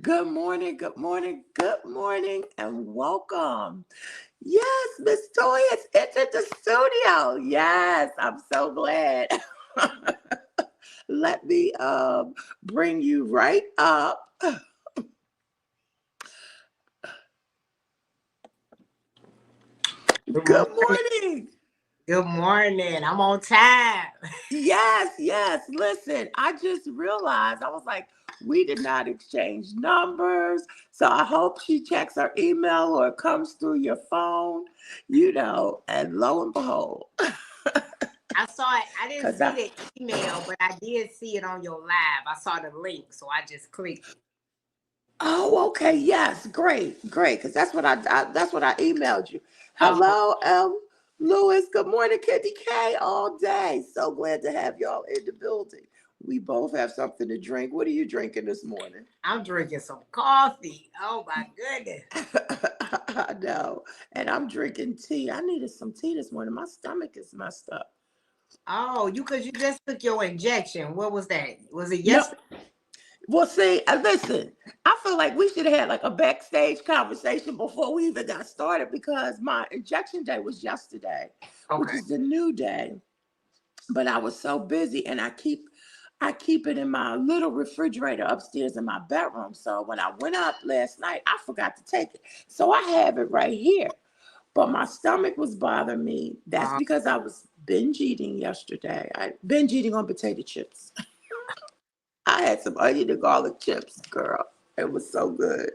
Good morning, good morning, good morning, and welcome. Yes, Miss Toy has entered the studio. Yes, I'm so glad. Let me bring you right up. Good Good morning. morning. Good morning. I'm on time. Yes, yes. Listen, I just realized I was like, we did not exchange numbers. So I hope she checks her email or it comes through your phone, and lo and behold. I saw it. I didn't Because see the email, but I did see it on your live. I saw the link, so I just clicked it. Oh, okay. Yes, great, great. Because that's what I emailed you. Oh, Hello, Lewis. Good morning, Kitty K. All day. So glad to have y'all in the building. We both have something to drink. What are you drinking this morning? I'm drinking some coffee. Oh my goodness. I know, and I'm drinking tea. I needed some tea this morning. My stomach is messed up. Oh, you just took your injection. What was that? Was it No, yesterday? well, see, listen. I feel like we should have had like a backstage conversation before we even got started because my injection day was yesterday, which Okay. is the new day. But I was so busy, and I keep it in my little refrigerator upstairs in my bedroom. So when I went up last night, I forgot to take it. So I have it right here. But my stomach was bothering me. That's Uh, because I was binge eating yesterday. I binge eating on potato chips. I had some onion and garlic chips, girl. It was so good.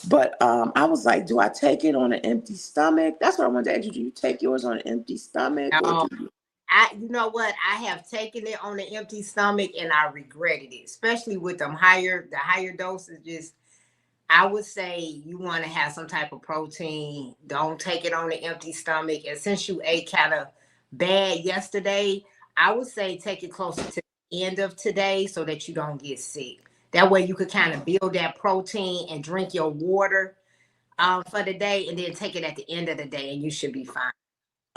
But I was like, do I take it on an empty stomach? That's what I wanted to ask you. Do you take yours on an empty stomach or no, do you? you know what? I have taken it on an empty stomach and I regretted it, especially with the higher dosages. I would say you want to have some type of protein. Don't take it on an empty stomach. And since you ate kind of bad yesterday, I would say take it closer to the end of today so that you don't get sick. That way you could kind of build that protein and drink your water for the day and then take it at the end of the day and you should be fine.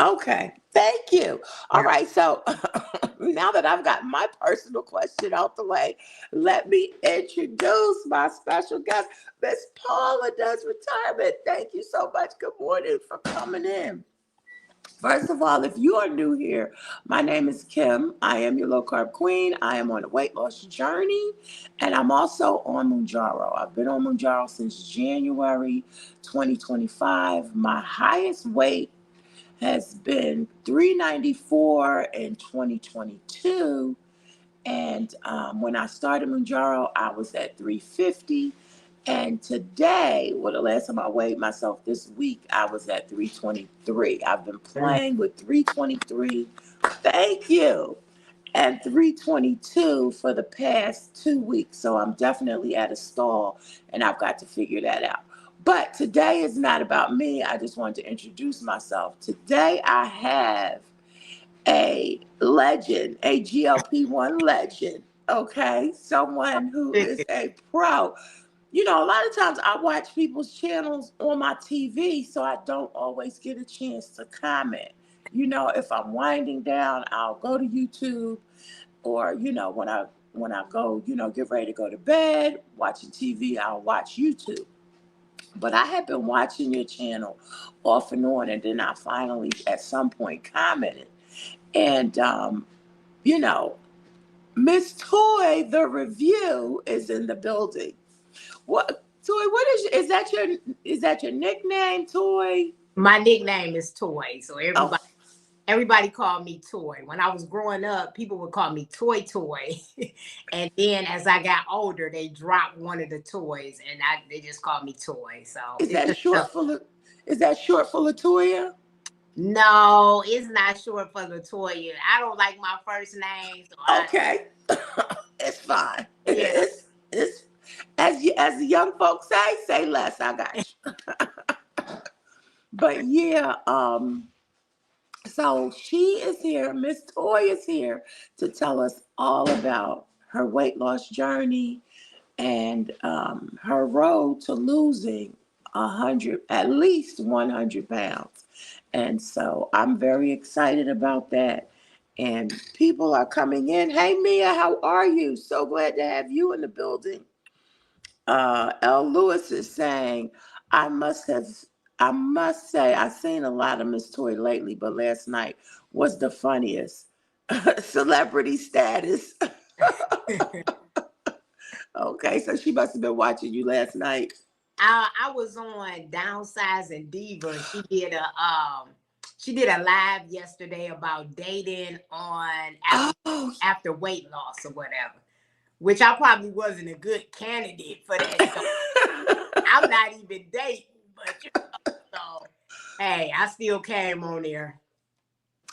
Okay, thank you. All Yeah. right, so now that I've got my personal question out the way, let me introduce my special guest, Miss Paula does retirement. Thank you so much. Good morning for coming in. First of all, if you are new here, my name is Kim. I am your low carb queen. I am on a weight loss journey, and I'm also on Mounjaro. I've been on Mounjaro since January 2025. My highest weight has been 394 in 2022. And when I started Mounjaro, I was at 350. And today, well, the last time I weighed myself this week, I was at 323. I've been Mm. playing with 323. Thank you. And 322 for the past 2 weeks. So I'm definitely at a stall and I've got to figure that out. But today is not about me. I just wanted to introduce myself. Today I have a legend, a GLP-1 legend, okay? Someone who is a pro. A lot of times I watch people's channels on my TV, so I don't always get a chance to comment. If I'm winding down, I'll go to YouTube or, when I go, get ready to go to bed, watching TV, I'll watch YouTube. But I had been watching your channel off and on, and then I finally, at some point, commented. And, you know, Miss Toy, the review, is in the building. What, Toy? Is that your nickname, Toy? My nickname is Toy, so Oh, everybody called me Toy. When I was growing up, people would call me Toy Toy. And then as I got older, they dropped one of the toys and they just called me Toy. So is it's that just short for is that short for Latoya? no, it's not short for Latoya. I don't like my first name, so Okay, it's fine. yeah. It's as the young folks say less. I got you. But yeah, so she is here, Miss Toy is here to tell us all about her weight loss journey and her road to losing 100, at least 100 pounds. And so I'm very excited about that. And people are coming in. Hey, Mia, how are you? So glad to have you in the building. L. Lewis is saying, I must have, I must say, I've seen a lot of Miss Toy lately, but last night was the funniest. Celebrity status. Okay, so she must have been watching you last night. I was on Downsizing Diva. She did a live yesterday about dating on Oh, after weight loss or whatever, which I probably wasn't a good candidate for that. So I'm not even dating, but so hey, I still came on there.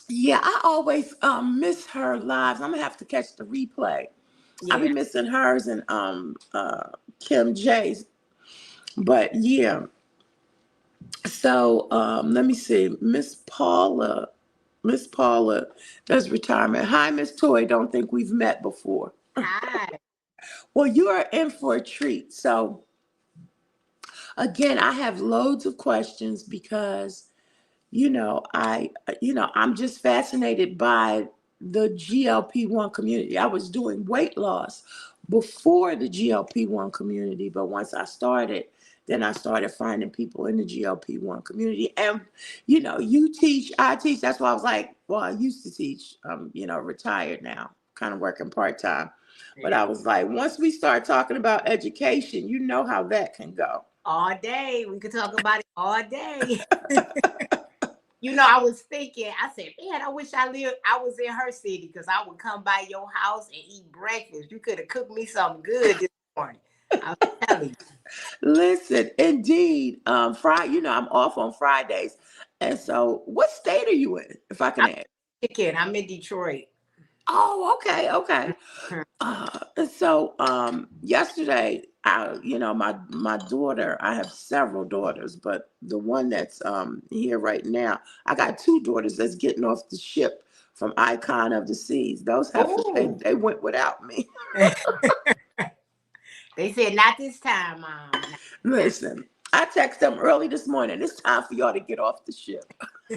yeah, I always miss her lives. I'm gonna have to catch the replay. I'll be Yeah. missing hers and Kim J's. But yeah, so let me see. Miss Paula does retirement. Hi, Miss Toy. Don't think we've met before. Hi. Well, you are in for a treat. So again, I have loads of questions because I'm just fascinated by the GLP-1 community. I was doing weight loss before the GLP-1 community, but once I started, then I started finding people in the GLP-1 community. And, you teach, I teach. That's why I was like, well, I used to teach, retired now, kind of working part-time. But Yeah. I was like, once we start talking about education, you know how that can go. All day. We could talk about it all day. I was thinking, I said, man, I wish I was in her city because I would come by your house and eat breakfast. You could have cooked me something good this morning. I was telling you. Listen, indeed, Friday, I'm off on Fridays. And so what state are you in, if I can I'm ask? chicken. I'm in Detroit. Oh, okay, okay. Mhm. Yesterday, my daughter, I have several daughters, but the one that's here right now, I got two daughters that's getting off the ship from Icon of the Seas. Those heifers, Ooh. they went without me. They said, not this time, Mom. Not this Listen, I texted them early this morning. It's time for y'all to get off the ship. time.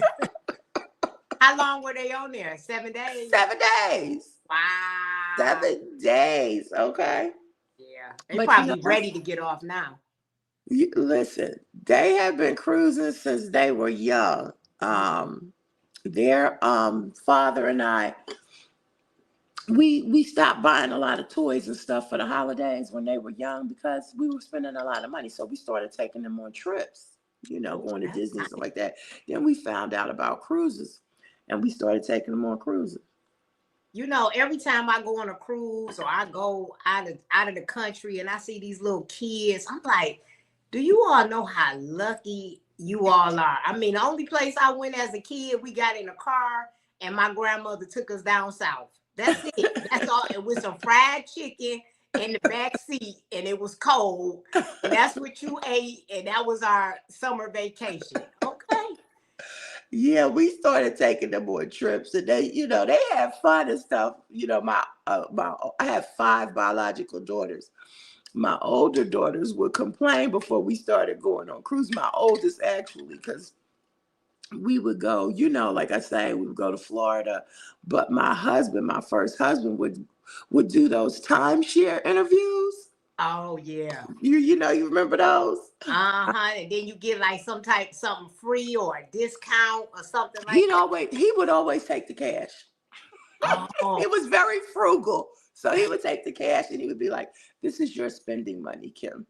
How long were they on there? 7 days? 7 days. Wow. 7 days. Okay. Yeah. They But probably ready to get off now. listen, they have been cruising since they were young. Their father and I, we stopped buying a lot of toys and stuff for the holidays when they were young because we were spending a lot of money. So we started taking them on trips, Oh, going to that's Disney and stuff nice. like that. Then we found out about cruises and we started taking them on cruises. Every time I go on a cruise or I go out of the country and I see these little kids, I'm like, do you all know how lucky you all are? I mean, the only place I went as a kid, we got in a car and my grandmother took us down south. That's it. That's all. It was some fried chicken in the back seat and it was cold. And that's what you ate. And that was our summer vacation. Okay. Yeah, we started taking them on trips, and they have fun and stuff. I have five biological daughters. My older daughters would complain before we started going on cruise. My oldest actually, because we would go, like I say, we would go to Florida. But my husband, my first husband, would do those timeshare interviews. Oh, yeah. You remember those? Uh-huh. And then you get like something free or a discount or something like He would always take the cash. that. He Oh, was very frugal. So he would take the cash and he would be like, this is your spending money, Kim.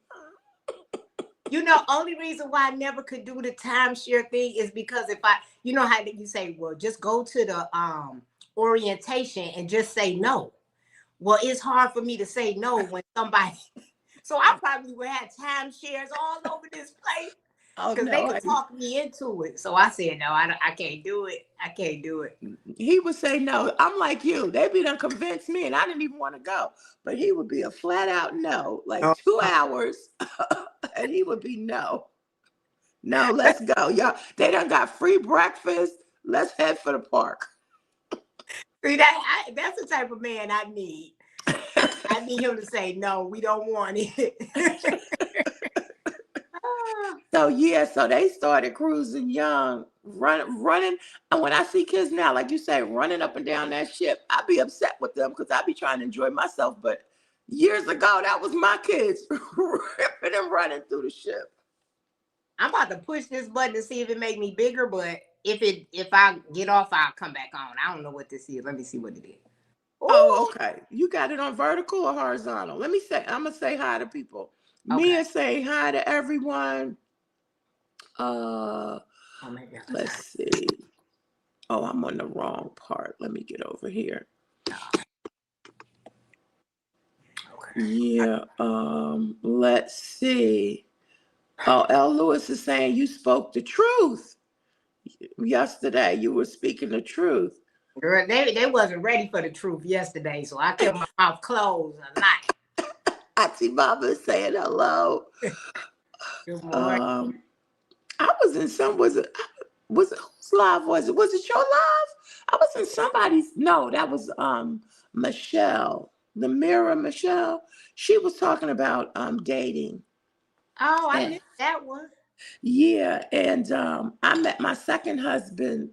only reason why I never could do the timeshare thing is because if how you say, well, just go to the orientation and just say no. Well, it's hard for me to say no when somebody so I probably would have timeshares all over this place Oh, because they no. could talk me into it. So I said, no, I can't do it. I can't do it. He would say no. I'm like you. They be done convinced me and I didn't even want to go. But he would be a flat out no, like Oh. 2 hours. And he would be no. No, let's go. Y'all, they done got free breakfast. Let's head for the park. See, that's the type of man I need. I need him to say, no, we don't want it. So they started cruising young, running. And when I see kids now, like you say, running up and down that ship, I be upset with them because I be trying to enjoy myself. But years ago, that was my kids him running through the ship. I'm about to push this button to see if it make me bigger, but if I get off, I'll come back on. I don't know what this is. Let me see what it is. Oh, Ooh, okay. You got it on vertical or horizontal? Let me say, I'm gonna say hi to people. okay. Mia, say hi to everyone. Oh, maybe I Let's see. Oh, I'm on the wrong part. Let me get over here. okay. Yeah, let's see. Oh, L. Lewis is saying you spoke the truth yesterday. You were speaking the truth. Girl, they wasn't ready for the truth yesterday, so I kept my mouth closed a lot. Auntie Mama is saying hello. Good morning. I was in some, was it whose live was it? Was it your live? I was in somebody's, no, that was Michelle, the mirror Michelle. She was talking about dating. Oh, I And missed that one. yeah, and I met my second husband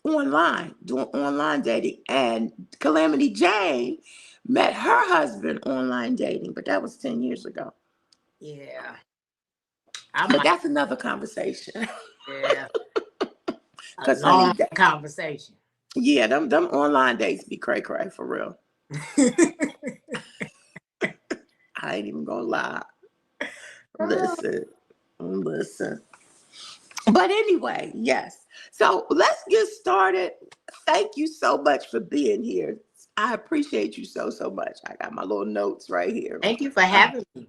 online, doing online dating, and Calamity Jane met her husband online dating, but that was 10 years ago. Yeah, I But might. that's another conversation. Yeah, a Cause honey, long conversation. yeah, them online dates be cray cray for real. I ain't even gonna lie. Listen, listen. But anyway, yes. So let's get started. Thank you so much for being here. I appreciate you so much. I got my little notes right here. Thank you for having me.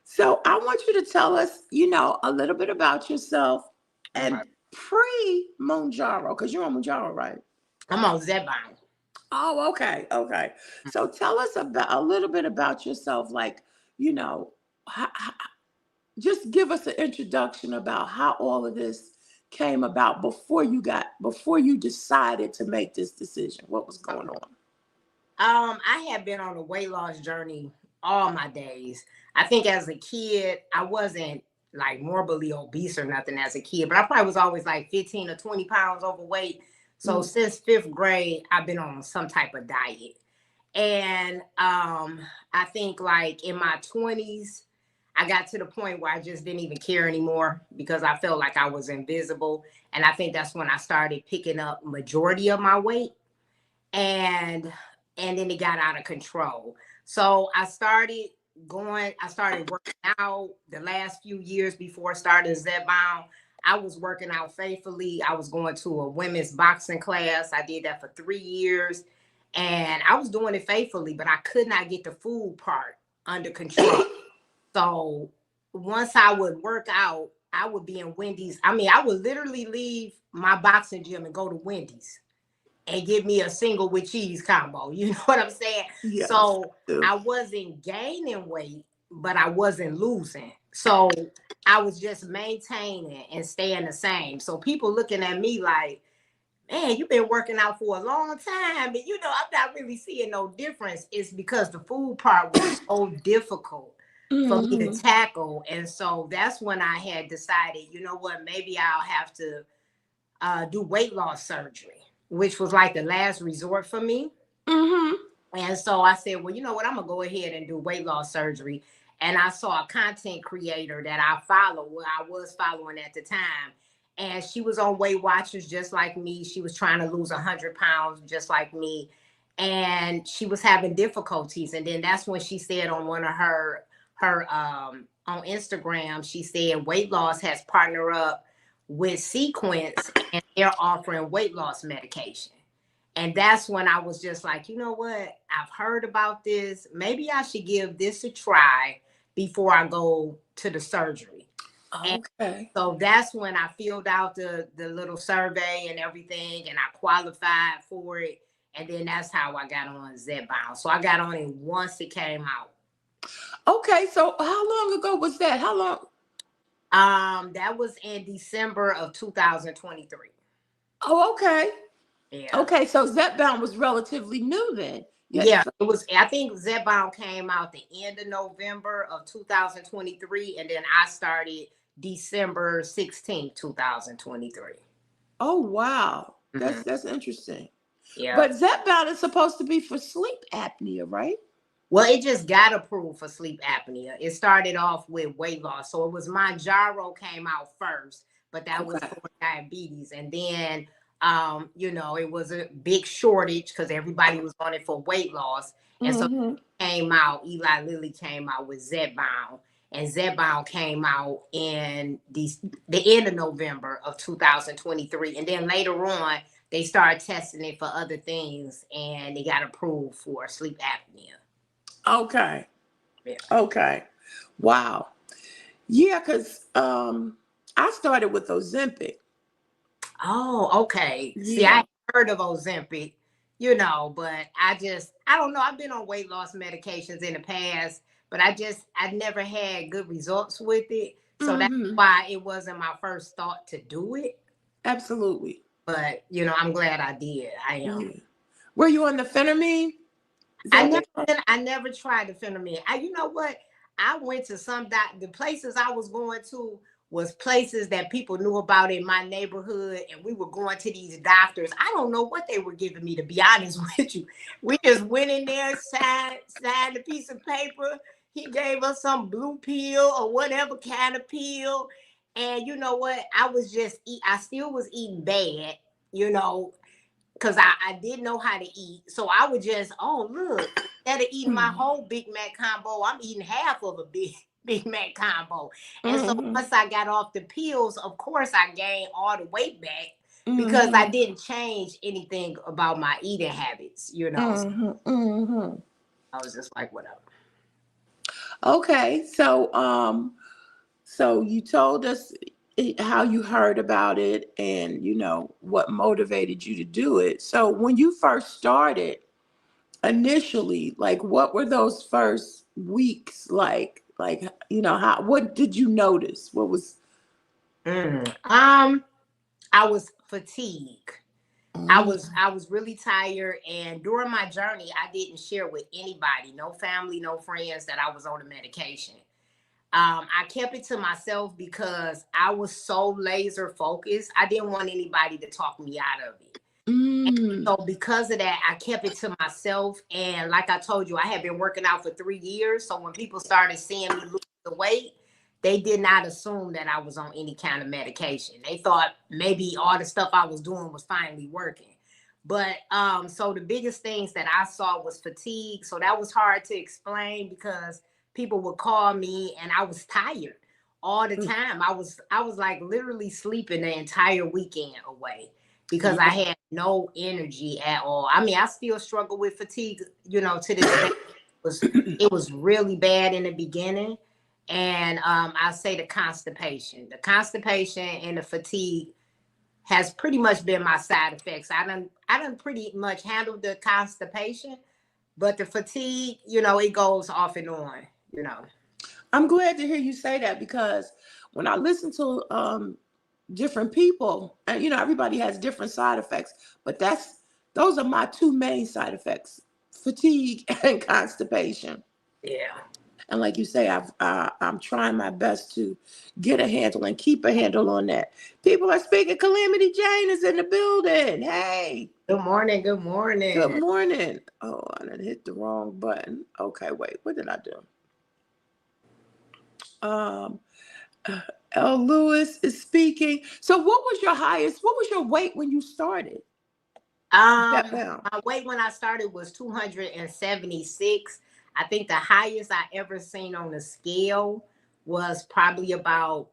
So I want you to tell us, a little bit about yourself and Okay. pre-Monjaro, because you're on Monjaro, right? I'm on Zepbound. Oh, okay, okay. So tell us about a little bit about yourself, like, you know, just give us an introduction about how all of this came about before you decided to make this decision. What was going on? I had been on a weight loss journey all my days. I think as a kid, I wasn't like morbidly obese or nothing as a kid, but I probably was always like 15 or 20 pounds overweight. So Mm. since fifth grade, I've been on some type of diet. And I think like in my 20s, I got to the point where I just didn't even care anymore because I felt like I was invisible. And I think that's when I started picking up majority of my weight. And then it got out of control. So I started working out the last few years before starting Zepbound. I was working out faithfully. I was going to a women's boxing class. I did that for 3 years and I was doing it faithfully, but I could not get the food part under control. So once I would work out, I would be in Wendy's. I mean, I would literally leave my boxing gym and go to Wendy's and give me a single with cheese combo. You know what I'm saying? Yes. So I wasn't gaining weight, but I wasn't losing. So I was just maintaining and staying the same. So people looking at me like, man, you've been working out for a long time. And I'm not really seeing no difference. It's because the food part was so difficult for me to Mm-hmm. tackle. And so that's when I had decided, you know what, maybe I'll have to do weight loss surgery, which was like the last resort for me. Mm-hmm. And so I said, well, you know what? I'm going to go ahead and do weight loss surgery. And I saw a content creator that I follow, well, I was following at the time. And she was on Weight Watchers just like me. She was trying to lose 100 pounds just like me. And she was having difficulties. And then that's when she said on one of her on Instagram, she said weight loss has partnered up with Sequence and they're offering weight loss medication. And that's when I was just like, you know what? I've heard about this. Maybe I should give this a try before I go to the surgery. And Okay. so that's when I filled out the little survey and everything, and I qualified for it. And then that's how I got on Zepbound. So I got on it once it came out. Okay. So how long ago was that? How long? That was in December of 2023. Oh, okay. Yeah. Okay. So Zepbound was relatively new then. Yeah, Yes. it was. I think Zepbound came out the end of November of 2023, and then I started December 16th, 2023. Oh, wow. Mm-hmm. That's interesting. Yeah. But Zepbound is supposed to be for sleep apnea, right? Well, it just got approved for sleep apnea. It started off with weight loss. So it was Mounjaro came out first, but that was Okay. for diabetes. And then, it was a big shortage because everybody was on it for weight loss. And so Mm-hmm. came out, Eli Lilly came out with Zepbound. And Zepbound came out in the end of November of 2023. And then later on, they started testing it for other things and it got approved for sleep apnea. Okay. Yeah. Okay. Wow. Yeah, because I started with Ozempic. Oh, okay. See, Yeah. I heard of Ozempic, but I don't know. I've been on weight loss medications in the past, but I never had good results with it. So that's Mm-hmm. why it wasn't my first thought to do it. Absolutely. But, I'm glad I did. I am. Yeah. Were you on the phentermine? Is that I what never, they call it? I never tried the phentermine. You know what? I went to the places I was going to was places that people knew about in my neighborhood, and we were going to these doctors. I don't know what they were giving me, to be honest with you. We just went in there, signed a piece of paper. He gave us some blue pill or whatever kind of pill, and you know what? I still was eating bad, you know, because I didn't know how to eat. So I would just, oh, look, instead of eating my whole Big Mac combo, I'm eating half of a Big Mac combo. And so Mm-hmm. once I got off the pills, of course, I gained all the weight back because Mm-hmm. I didn't change anything about my eating habits, So Mm-hmm. Mm-hmm. I was just like, whatever. Okay. So you told us how you heard about it and what motivated you to do it. So when you first started initially, like what were those first weeks like? Like, what did you notice? What was I was fatigued. I Mm. was I was really tired, and during my journey, I didn't share with anybody, no family, no friends, that I was on the medication. I kept it to myself because I was so laser focused. I didn't want anybody to talk me out of it. And Mm. so because of that, I kept it to myself. And like I told you, I had been working out for 3 years. So when people started seeing me lose the weight, they did not assume that I was on any kind of medication. They thought maybe all the stuff I was doing was finally working. But so the biggest things that I saw was fatigue. So that was hard to explain because people would call me and I was tired all the time. I was like literally sleeping the entire weekend away because I Yeah. had no energy at all. I mean, I still struggle with fatigue, to this day. It was really bad in the beginning. And I say the constipation. The constipation and the fatigue has pretty much been my side effects. I done pretty much handled the constipation, but the fatigue, it goes off and on. I'm glad to hear you say that because when I listen to different people, and everybody has different side effects, but those are my two main side effects: fatigue and constipation. Yeah. And like you say, I'm trying my best to get a handle and keep a handle on that. People are speaking. Calamity Jane is in the building. Hey, Good morning. Good good morning. morning. Oh, I done hit the wrong button. Okay, wait, what did I do? L. Lewis is speaking. So, what was your weight when you started? Step down. My weight when I started was 276. I think the highest I ever seen on the scale was probably about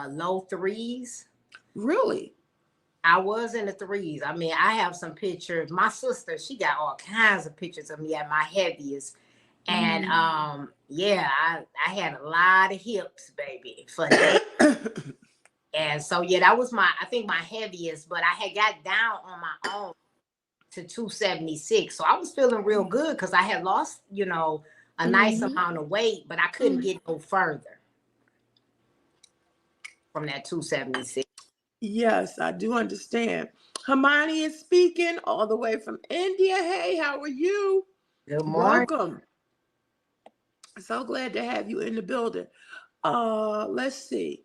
low threes. Really? I was in the threes. I mean, I have some pictures. My sister, she got all kinds of pictures of me at my heaviest. And Mm. yeah, I had a lot of hips, baby, for that. And so yeah, that was I think my heaviest, but I had got down on my own to 276. So I was feeling real good because I had lost, a nice Mhm. amount of weight, but I couldn't Mhm. get no further from that 276. Yes, I do understand. Hermione is speaking all the way from India. Hey, how are you? Good morning. Welcome. So glad to have you in the building. Let's see.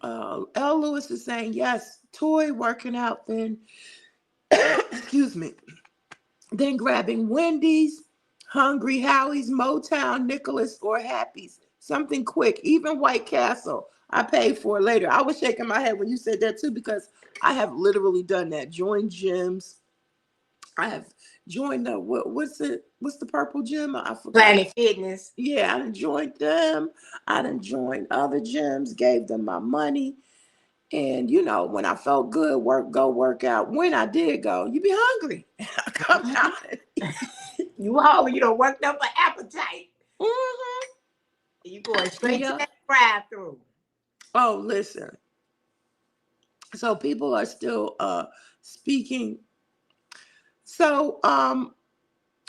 L. Lewis is saying yes. Toy working out, then excuse me. Then grabbing Wendy's. Hungry Howie's, Motown, Nicholas, or Happy's. Something quick. Even White Castle. I paid for it later. I was shaking my head when you said that too, because I have literally done that. Joined gyms. I have joined the what's it? What's the purple gym? I forgot. Planet Fitness. Yeah, I done joined them. I done joined other gyms, gave them my money. And when I felt good, go work out. When I did go, you be hungry. I come out. You hungry, you don't worked up an appetite. Mm-hmm. You going straight to Yeah. that drive-through. Oh, listen. So people are still speaking. So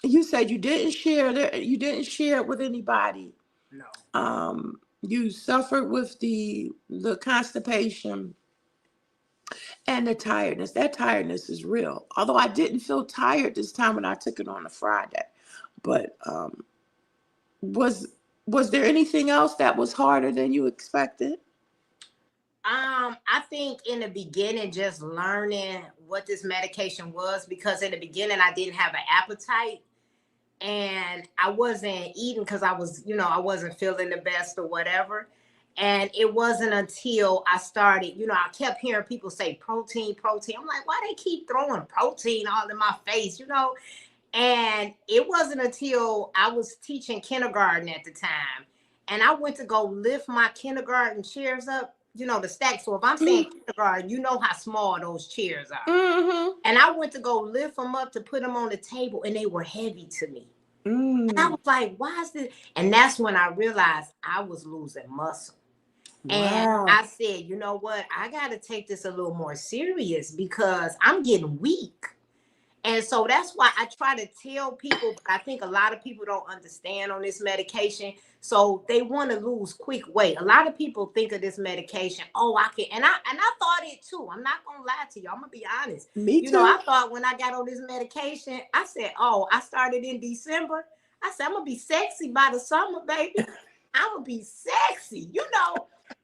you said you didn't share it with anybody. No. You suffered with the constipation and the tiredness. That tiredness is real. Although I didn't feel tired this time when I took it on a Friday. But was there anything else that was harder than you expected? I think in the beginning, just learning what this medication was, because in the beginning I didn't have an appetite and I wasn't eating because I wasn't feeling the best or whatever. And it wasn't until I started, I kept hearing people say protein, protein. I'm like, why they keep throwing protein all in my face? And it wasn't until I was teaching kindergarten at the time and I went to go lift my kindergarten chairs up, the stack. So if I'm saying kindergarten, you know how small those chairs are. Mm-hmm. And I went to go lift them up to put them on the table and they were heavy to me. And I was like, why is this? And that's when I realized I was losing muscle. Wow. And I said, you know what? I got to take this a little more serious because I'm getting weak. And so that's why I try to tell people, but I think a lot of people don't understand on this medication. So they want to lose quick weight. A lot of people think of this medication, oh, I can, and I thought it too. I'm not gonna lie to you. I'm gonna be honest. Me too. I thought when I got on this medication, I said, oh, I started in December. I said, I'm gonna be sexy by the summer, baby. I'm gonna be sexy,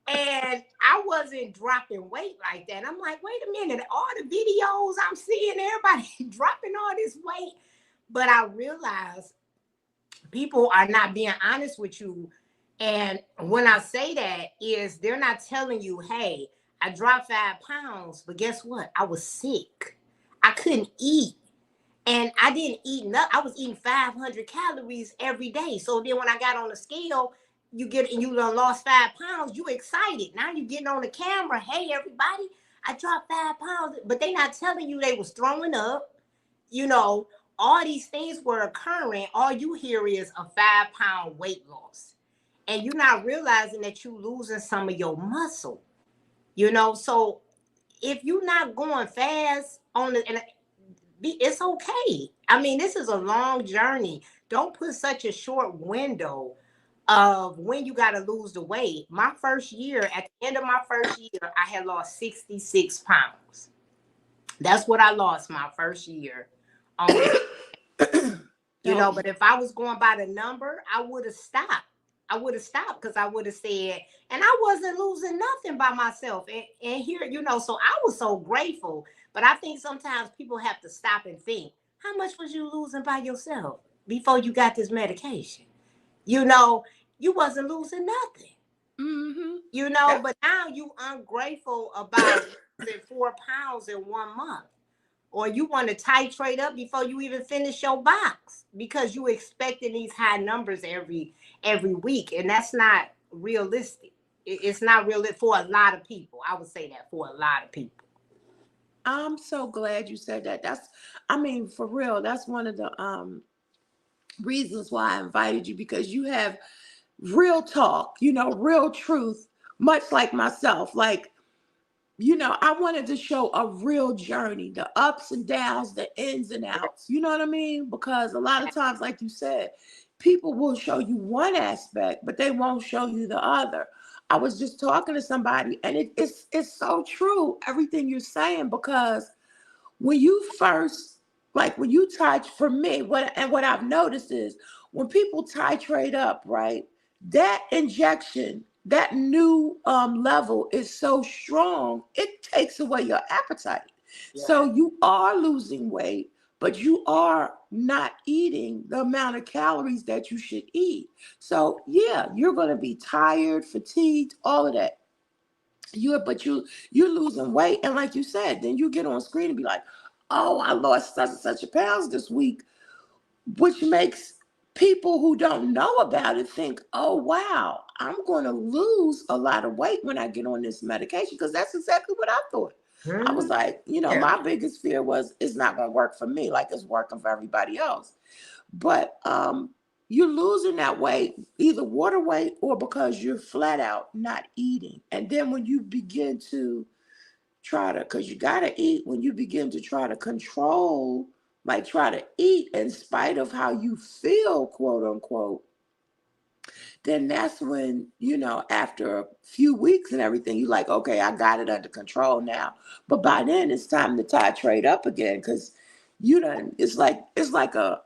And I wasn't dropping weight like that. I'm like, wait a minute, all the videos I'm seeing, everybody dropping all this weight. But I realized people are not being honest with you. And when I say that is they're not telling you, hey, I dropped 5 pounds, but guess what? I was sick. I couldn't eat. And I didn't eat enough. I was eating 500 calories every day. So then when I got on the scale, you lost 5 pounds, you excited. Now you getting on the camera. Hey, everybody, I dropped 5 pounds. But they not telling you they was throwing up. All these things were occurring. All you hear is a 5-pound weight loss. And you're not realizing that you're losing some of your muscle. So if you're not going fast it's okay. I mean, this is a long journey. Don't put such a short window of when you got to lose the weight. My first year, at the end of my first year, I had lost 66 pounds. That's what I lost my first year. But if I was going by the number, I would have stopped. Because I would have said, and I wasn't losing nothing by myself. And here, so I was so grateful. But I think sometimes people have to stop and think, how much was you losing by yourself before you got this medication? You wasn't losing nothing. Mm-hmm. But now you ungrateful about losing 4 pounds in 1 month. Or you want to titrate up before you even finish your box because you expecting these high numbers every week. And that's not realistic. It's not real for a lot of people. I would say that for a lot of people. I'm so glad you said that. For real, that's one of the reasons why I invited you, because you have real talk, real truth, much like myself. I wanted to show a real journey, the ups and downs, the ins and outs. You know what I mean? Because a lot of times, like you said, people will show you one aspect, but they won't show you the other. I was just talking to somebody, and it's so true, everything you're saying, because when you first, when you for me, what I've noticed is when people titrate up, right, that injection, that new level is so strong, it takes away your appetite. Yeah. So you are losing weight, but you are not eating the amount of calories that you should eat. So yeah, you're going to be tired, fatigued, all of that. You're losing weight, and like you said, then you get on screen and be like, oh, I lost such and such a pounds this week, which makes people who don't know about it think, oh wow, I'm going to lose a lot of weight when I get on this medication, because that's exactly what I thought. I was Mhm. like, Yeah. my biggest fear was it's not going to work for me like it's working for everybody else. But you're losing that weight, either water weight or because you're flat out not eating. And then when you begin to because you got to eat, when you begin to try to control, like try to eat in spite of how you feel, quote unquote, then that's when, after a few weeks and everything, you're like, okay, I got it under control now. But by then it's time to titrate up again, because it's like a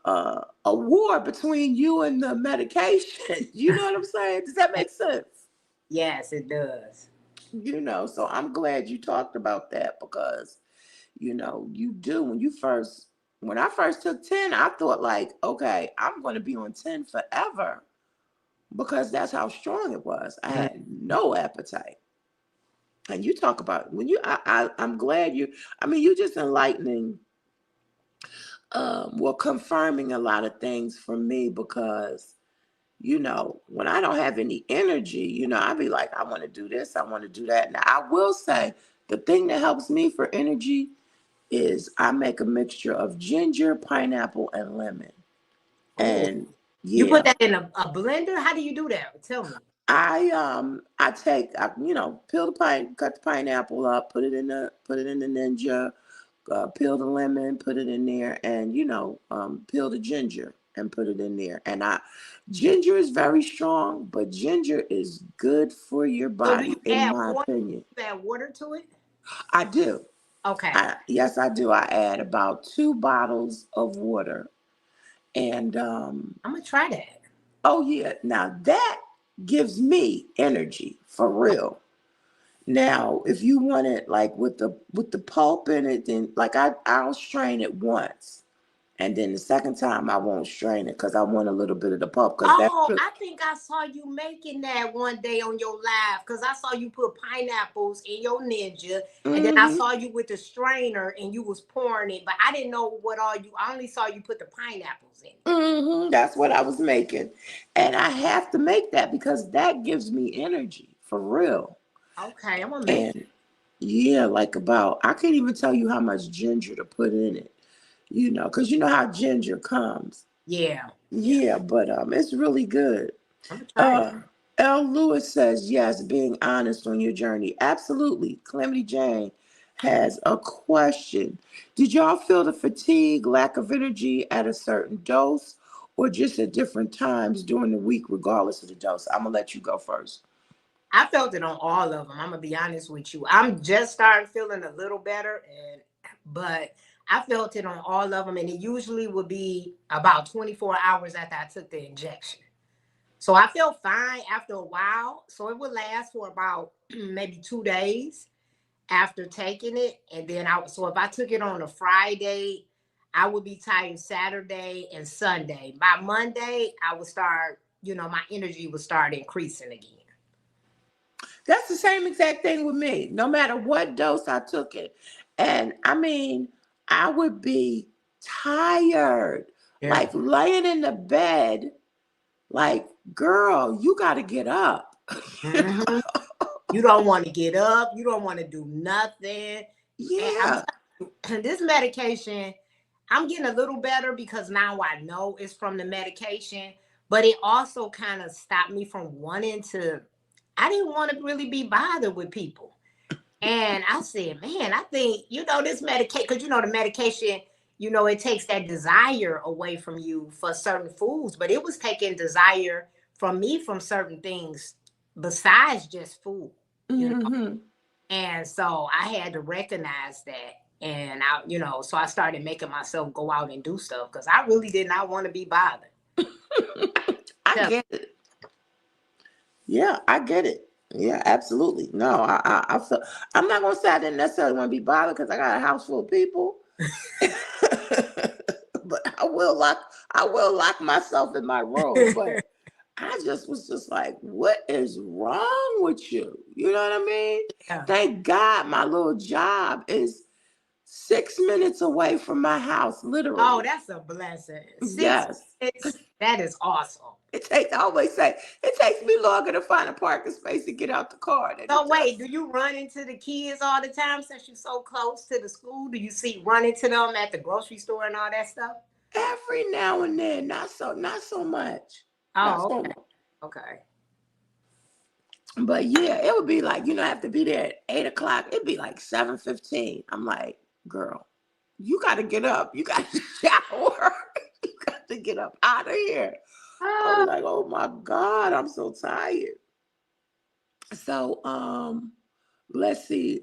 war between you and the medication. You know what I'm saying? Does that make sense? Yes, it does. So I'm glad you talked about that, because you do. When I first took 10, I thought like, okay, I'm going to be on 10 forever, because that's how strong it was. I Mhm. had no appetite. And you talk about when I'm glad you just enlightening, confirming a lot of things for me, because, when I don't have any energy, I be like, I want to do this, I want to do that. Now, I will say the thing that helps me for energy is I make a mixture of ginger, pineapple, and lemon. Oh, And you put yeah, that in a blender? How do you do that? Tell me. peel the cut the pineapple up, put it in the ninja, peel the lemon, put it in there, and peel the ginger and put it in there. And ginger is very strong, but ginger is good for your So do body, you in add my water? opinion. You add water to it? I do. Okay. Yes, I do. I add about 2 bottles of water, and I'm gonna try that. oh yeah, now that gives me energy for real. Now, if you want it like with the pulp in it, then like I'll strain it once, and then the second time I won't strain it, because I want a little bit of the pulp, because that's Oh, I think I saw you making that one day on your live because I saw you put pineapples in your ninja, and then I hmm saw you with the strainer and you was pouring it, but I didn't know what all you. I only saw you put the pineapples in it. that's what I was making, and I have to make that because that gives me energy for real. Okay, I'm gonna make it. And yeah, like about I can't even tell you how much ginger to put in it, because you know how ginger comes. Yeah, yeah. Yeah, but it's really good. I'm gonna try it. Uh, L. Lewis says, yes, being honest on your journey. Absolutely. Calamity Jane has a question. Did y'all feel the fatigue, lack of energy at a certain dose, or just at different times during the week, regardless of the dose? I'm going to let you go first. I felt it on all of them. I'm gonna be honest with you. I'm just starting feeling a little better, but I felt it on all of them, and it usually would be about 24 hours after I took the injection. So I felt fine after a while. So it would last for about maybe 2 days after taking it, and then so if I took it on a Friday, I would be tired Saturday and Sunday. By Monday, I would start. My energy would start increasing again. That's the same exact thing with me, no matter what dose I took it. And I mean, I would be tired, Yeah. like laying in the bed, like, girl, you got to get up. Mhm. You don't want to get up. You don't want to do nothing. And I'm Yeah, telling you, this medication, I'm getting a little better because now I know it's from the medication, but it also kind of stopped me from wanting to. I didn't want to really be bothered with people. And I said, man, I think, this medication, because, the medication, it takes that desire away from you for certain foods, but it was taking desire from me from certain things besides just food, you know. hmm And so I had to recognize that. And so I started making myself go out and do stuff because I really did not want to be bothered. I So get it. Yeah, I get it. Yeah, absolutely. No, I feel. I'm not gonna say I didn't necessarily want to be bothered because I got a house full of people. lock myself in my room, but I just was just like, what is wrong with you? You know what I mean? Yeah. Thank God my little job is 6 minutes away from my house, literally. Oh, that's a blessing. 6 Yes. minutes. That is awesome. I always say, it takes me longer to find a parking space to get out the car than So it wait, does. do you run into the kids all the time since you're so close to the school? Do you run into them at the grocery store and all that stuff? Every now and then, not so much. Not Oh, so okay. much. Okay. But yeah, it would be like, I have to be there at 8 o'clock. It'd be like 7:15. I'm like, girl, you got to get up. You got to shower. You got to get up out of here. I'll be like, oh my God, I'm so tired. So, let's see.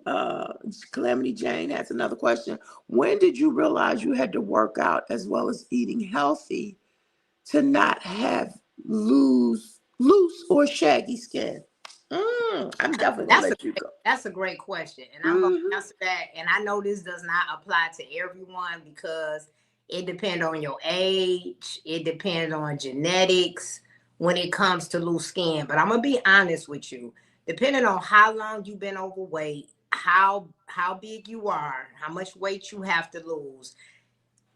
Calamity Jane has another question. When did you realize you had to work out as well as eating healthy to not have loose or shaggy skin? I'm definitely gonna let you go. That's a great question, and I'm going to answer that. And I know this does not apply to everyone because it depends on your age, it depends on genetics when it comes to loose skin. But I'm gonna be honest with you. Depending on how long you've been overweight, how big you are, how much weight you have to lose,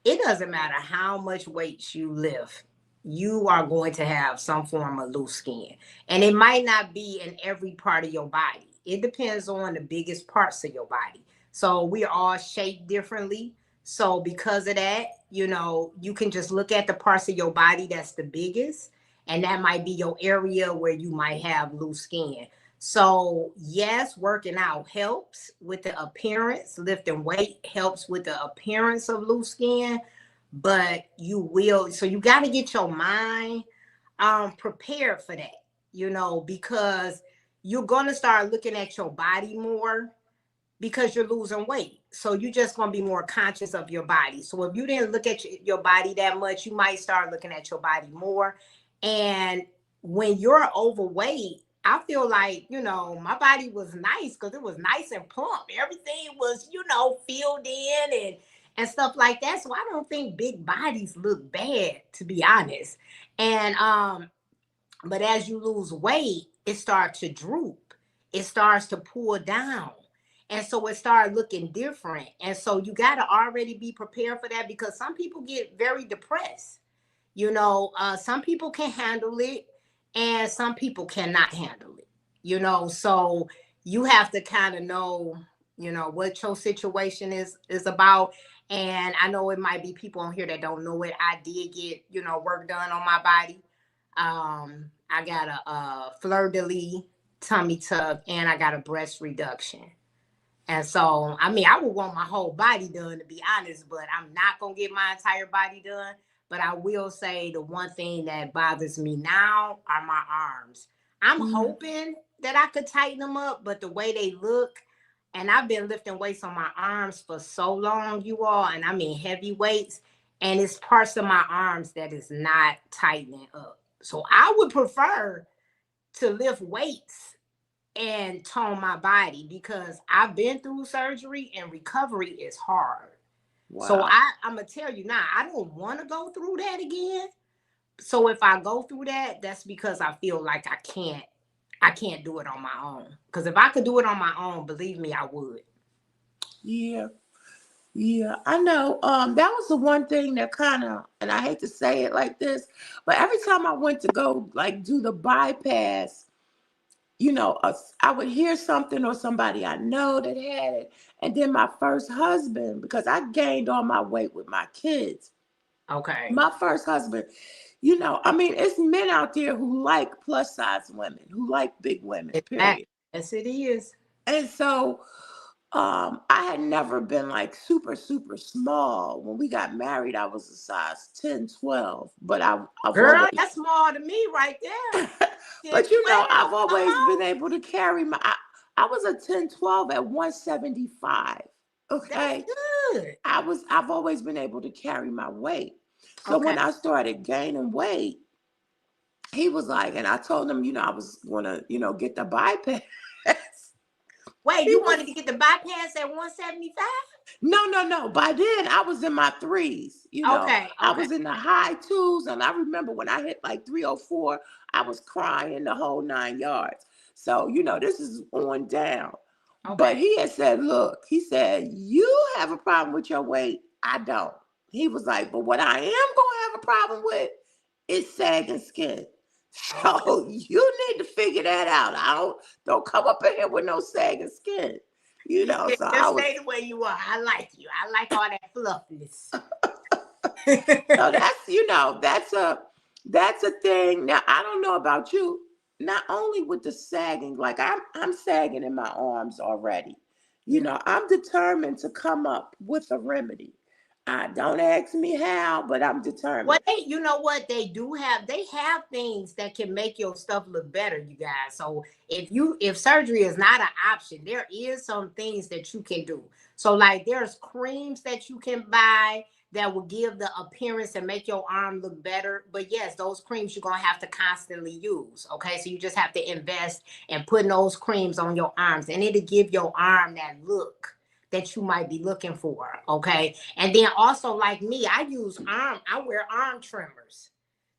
it doesn't matter how much weight you lift, you are going to have some form of loose skin. And it might not be in every part of your body. It depends on the biggest parts of your body. So we are all shaped differently. So because of that, you can just look at the parts of your body that's the biggest, and that might be your area where you might have loose skin. So yes, working out helps with the appearance. Lifting weight helps with the appearance of loose skin, but you got to get your mind prepared for that, because you're going to start looking at your body more because you're losing weight. So you're just going to be more conscious of your body. So if you didn't look at your body that much, you might start looking at your body more. And when you're overweight, I feel like, my body was nice because it was nice and plump. Everything was, filled in and stuff like that. So I don't think big bodies look bad, to be honest. And but as you lose weight, it starts to droop. It starts to pull down. And so it started looking different. And so you got to already be prepared for that because some people get very depressed. Some people can handle it and some people cannot handle it. So you have to kind of know, what your situation is about. And I know it might be people on here that don't know it. I did get, work done on my body. I got a fleur-de-lis tummy tuck and I got a breast reduction. And so, I would want my whole body done, to be honest, but I'm not going to get my entire body done. But I will say the one thing that bothers me now are my arms. I'm hoping that I could tighten them up, but the way they look, and I've been lifting weights on my arms for so long, you all, and heavy weights, and it's parts of my arms that is not tightening up. So I would prefer to lift weights and tone my body because I've been through surgery and recovery is hard. Wow. So I'm gonna tell you now, I don't want to go through that again. So if I go through that, that's because I feel like I can't do it on my own. Because if I could do it on my own, believe me, I would. Yeah. Yeah, I know. That was the one thing that kind of, and I hate to say it like this, but every time I went to go like do the bypass, I would hear something or somebody I know that had it. And then my first husband, because I gained all my weight with my kids. Okay. My first husband, it's men out there who like plus size women, who like big women, period. Yes, it is. And so I had never been like super, super small. When we got married, I was a size 10, 12. But I've Girl, always, that's small to me right there. but I've always been able to carry I was a 10, 12 at 175. Okay. That's good. I've always been able to carry my weight. So when I started gaining weight, he was like, and I told him, I was gonna, get the bypass. Wait, you wanted to get the bypass at 175? No. By then, I was in my threes. Okay, I okay, was in the high twos, and I remember when I hit like 304, I was crying the whole 9 yards. So this is on down. But okay. he had said, "Look," he said, "you have a problem with your weight. I don't." He was like, "But what I am gonna have a problem with is sagging skin. Okay. So you need to figure that out. Don't come up in here with no sagging skin." He said, So I just was. stay the way you are. I like you. I like all that fluffiness. So that's a thing. Now I don't know about you. Not only with the sagging, like I'm sagging in my arms already. Yeah. I'm determined to come up with a remedy. Don't ask me how, but I'm Well, determined. you know what they do have? They have things that can make your stuff look better, you guys. So if surgery is not an option, there is some things that you can do. So like there's creams that you can buy that will give the appearance and make your arm look better. But yes, those creams you're gonna have to constantly use. Okay, so you just have to invest in putting those creams on your arms, and it'll give your arm that look that you might be looking for. Okay, and then also like me, I wear arm trimmers.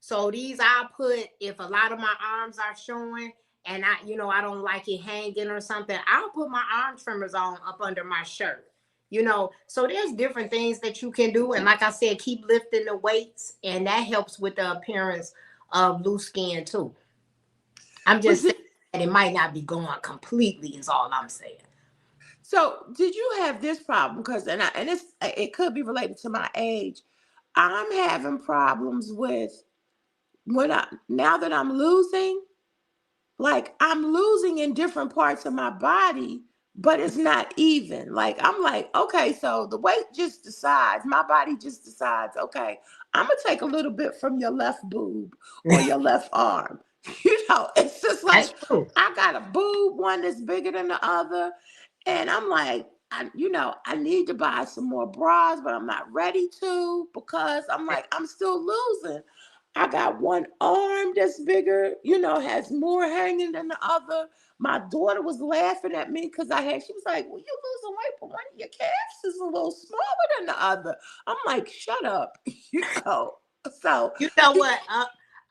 So these I put if a lot of my arms are showing and I don't like it hanging or something, I'll put my arm trimmers on up under my shirt. So there's different things that you can do. And like I said, keep lifting the weights, and that helps with the appearance of loose skin too. I'm But just saying that it might not be gone completely, is all I'm saying. so did you have this problem? Because it could be related to my age. I'm having problems with when I now that I'm losing. Like I'm losing in different parts of my body, but it's not even. Like I'm like, okay, so the weight just decides, my body just decides, okay, I'm gonna take a little bit from your left boob or your left arm. It's just That's like true. I got a boob, one that's bigger than the other, and I'm like, I need to buy some more bras, but I'm not ready to because I'm like, I'm still losing. I got one arm that's bigger, has more hanging than the other. My daughter was laughing at me because she was like, "Well, you losing weight, but one of your calves is a little smaller than the other." I'm like, "Shut up," you know. So, You know what?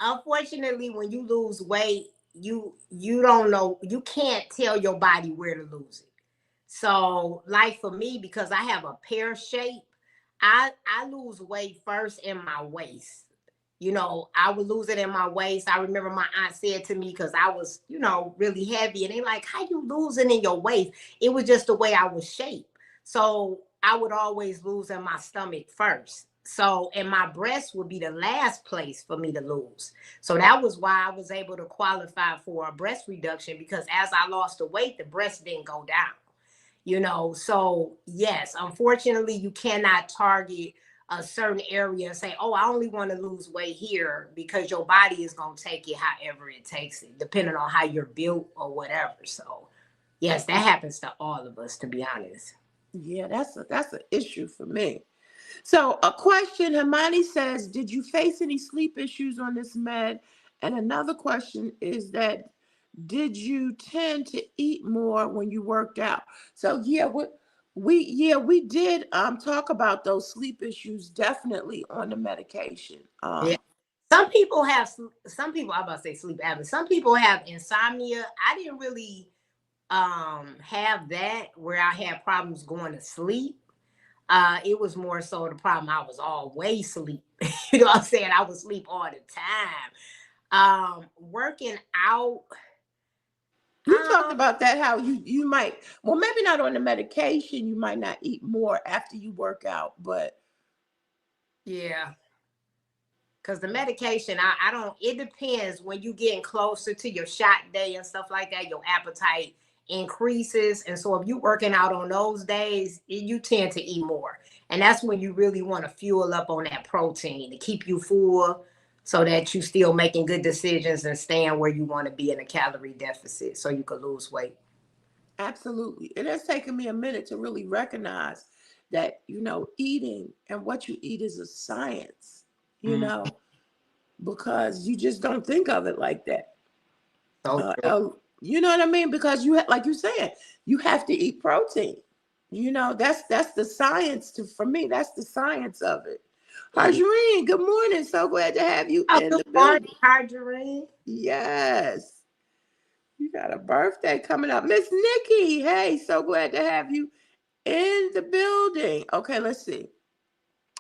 Unfortunately, when you lose weight, you don't know. You can't tell your body where to lose it. So, like for me, because I have a pear shape, I lose weight first in my waist. I would lose it in my waist. I remember my aunt said to me because I was, really heavy, and they like, "How you losing in your waist?" It was just the way I was shaped. So I would always lose in my stomach first. So, and my breast would be the last place for me to lose. So that was why I was able to qualify for a breast reduction, because as I lost the weight, the breast didn't go down. So yes, unfortunately, you cannot target a certain area and say, "Oh, I only want to lose weight here," because your body is going to take it however it takes it, depending on how you're built or whatever. So yes, that happens to all of us, to be honest. yeah, that's an issue for me. So, a question, Hermione says, "Did you face any sleep issues on this med?" And another question is that, "Did you tend to eat more when you worked out?" So, yeah, we did talk about those sleep issues definitely on the medication. Yeah. Some people I'm about to say sleep apnea. Some people have insomnia. I didn't really have that where I had problems going to sleep. It was more so the problem I was always sleep. You know what I'm saying? I would sleep all the time. Working out, You talked um, about that, how you might, well, maybe not on the medication, you might not eat more after you work out, but yeah. Because the medication, I don't, it depends when you getting closer to your shot day and stuff like that, your appetite increases. And so if you're working out on those days, you tend to eat more. And that's when you really want to fuel up on that protein to keep you full so that you still making good decisions and staying where you want to be in a calorie deficit so you can lose weight. absolutely. It has taken me a minute to really recognize that, eating and what you eat is a science, you Mm, know, because you just don't think of it like that. so Uh, true. uh, you know what I mean? Because like you said, you have to eat protein. You know, that's the science for me. That's the science of it. Harjurine, good morning. So glad to have you Oh, in good the morning, building. Marjorie. Yes. You got a birthday coming up. Miss Nikki, hey, so glad to have you in the building. Okay, let's see.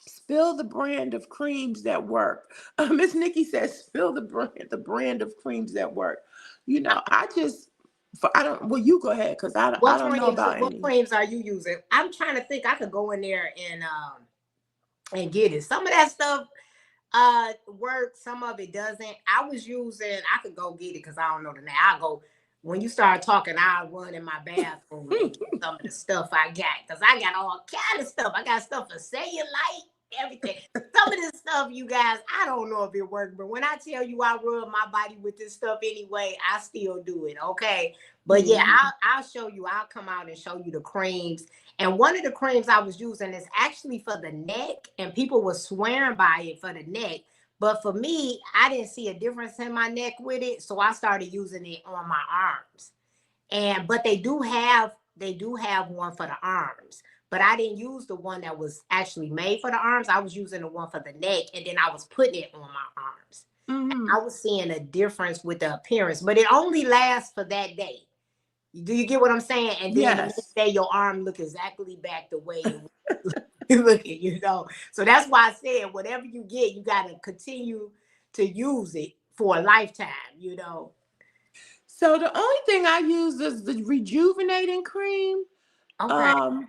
Spill the brand of creams that work. Miss Nikki says, spill the brand of creams that work. You know, I don't, well, you go ahead, because I don't know about What any. creams are you using? I'm trying to think. I could go in there and get it. Some of that stuff works, some of it doesn't. I was using, I could go get it because I don't know the name. I'll go when you start talking, I'll run in my bathroom and get some of the stuff I got. Because I got all kind of stuff. I got stuff for cellulite, everything. Some of this stuff, you guys, I don't know if it works, but when I tell you I rub my body with this stuff anyway, I still do it. Okay. But yeah, Mhm. I'll show you, I'll come out and show you the creams. And one of the creams I was using is actually for the neck, and people were swearing by it for the neck. But for me, I didn't see a difference in my neck with it, so I started using it on my arms. And but they do have one for the arms. But I didn't use the one that was actually made for the arms. I was using the one for the neck, and then I was putting it on my arms. Mhm. I was seeing a difference with the appearance, but it only lasts for that day. Do you get what I'm saying? And then the next Yes. day, your arm look exactly back the way it was looking, you know. So that's why I said, whatever you get, you got to continue to use it for a lifetime, you know. So the only thing I use is the rejuvenating cream. Okay. Um,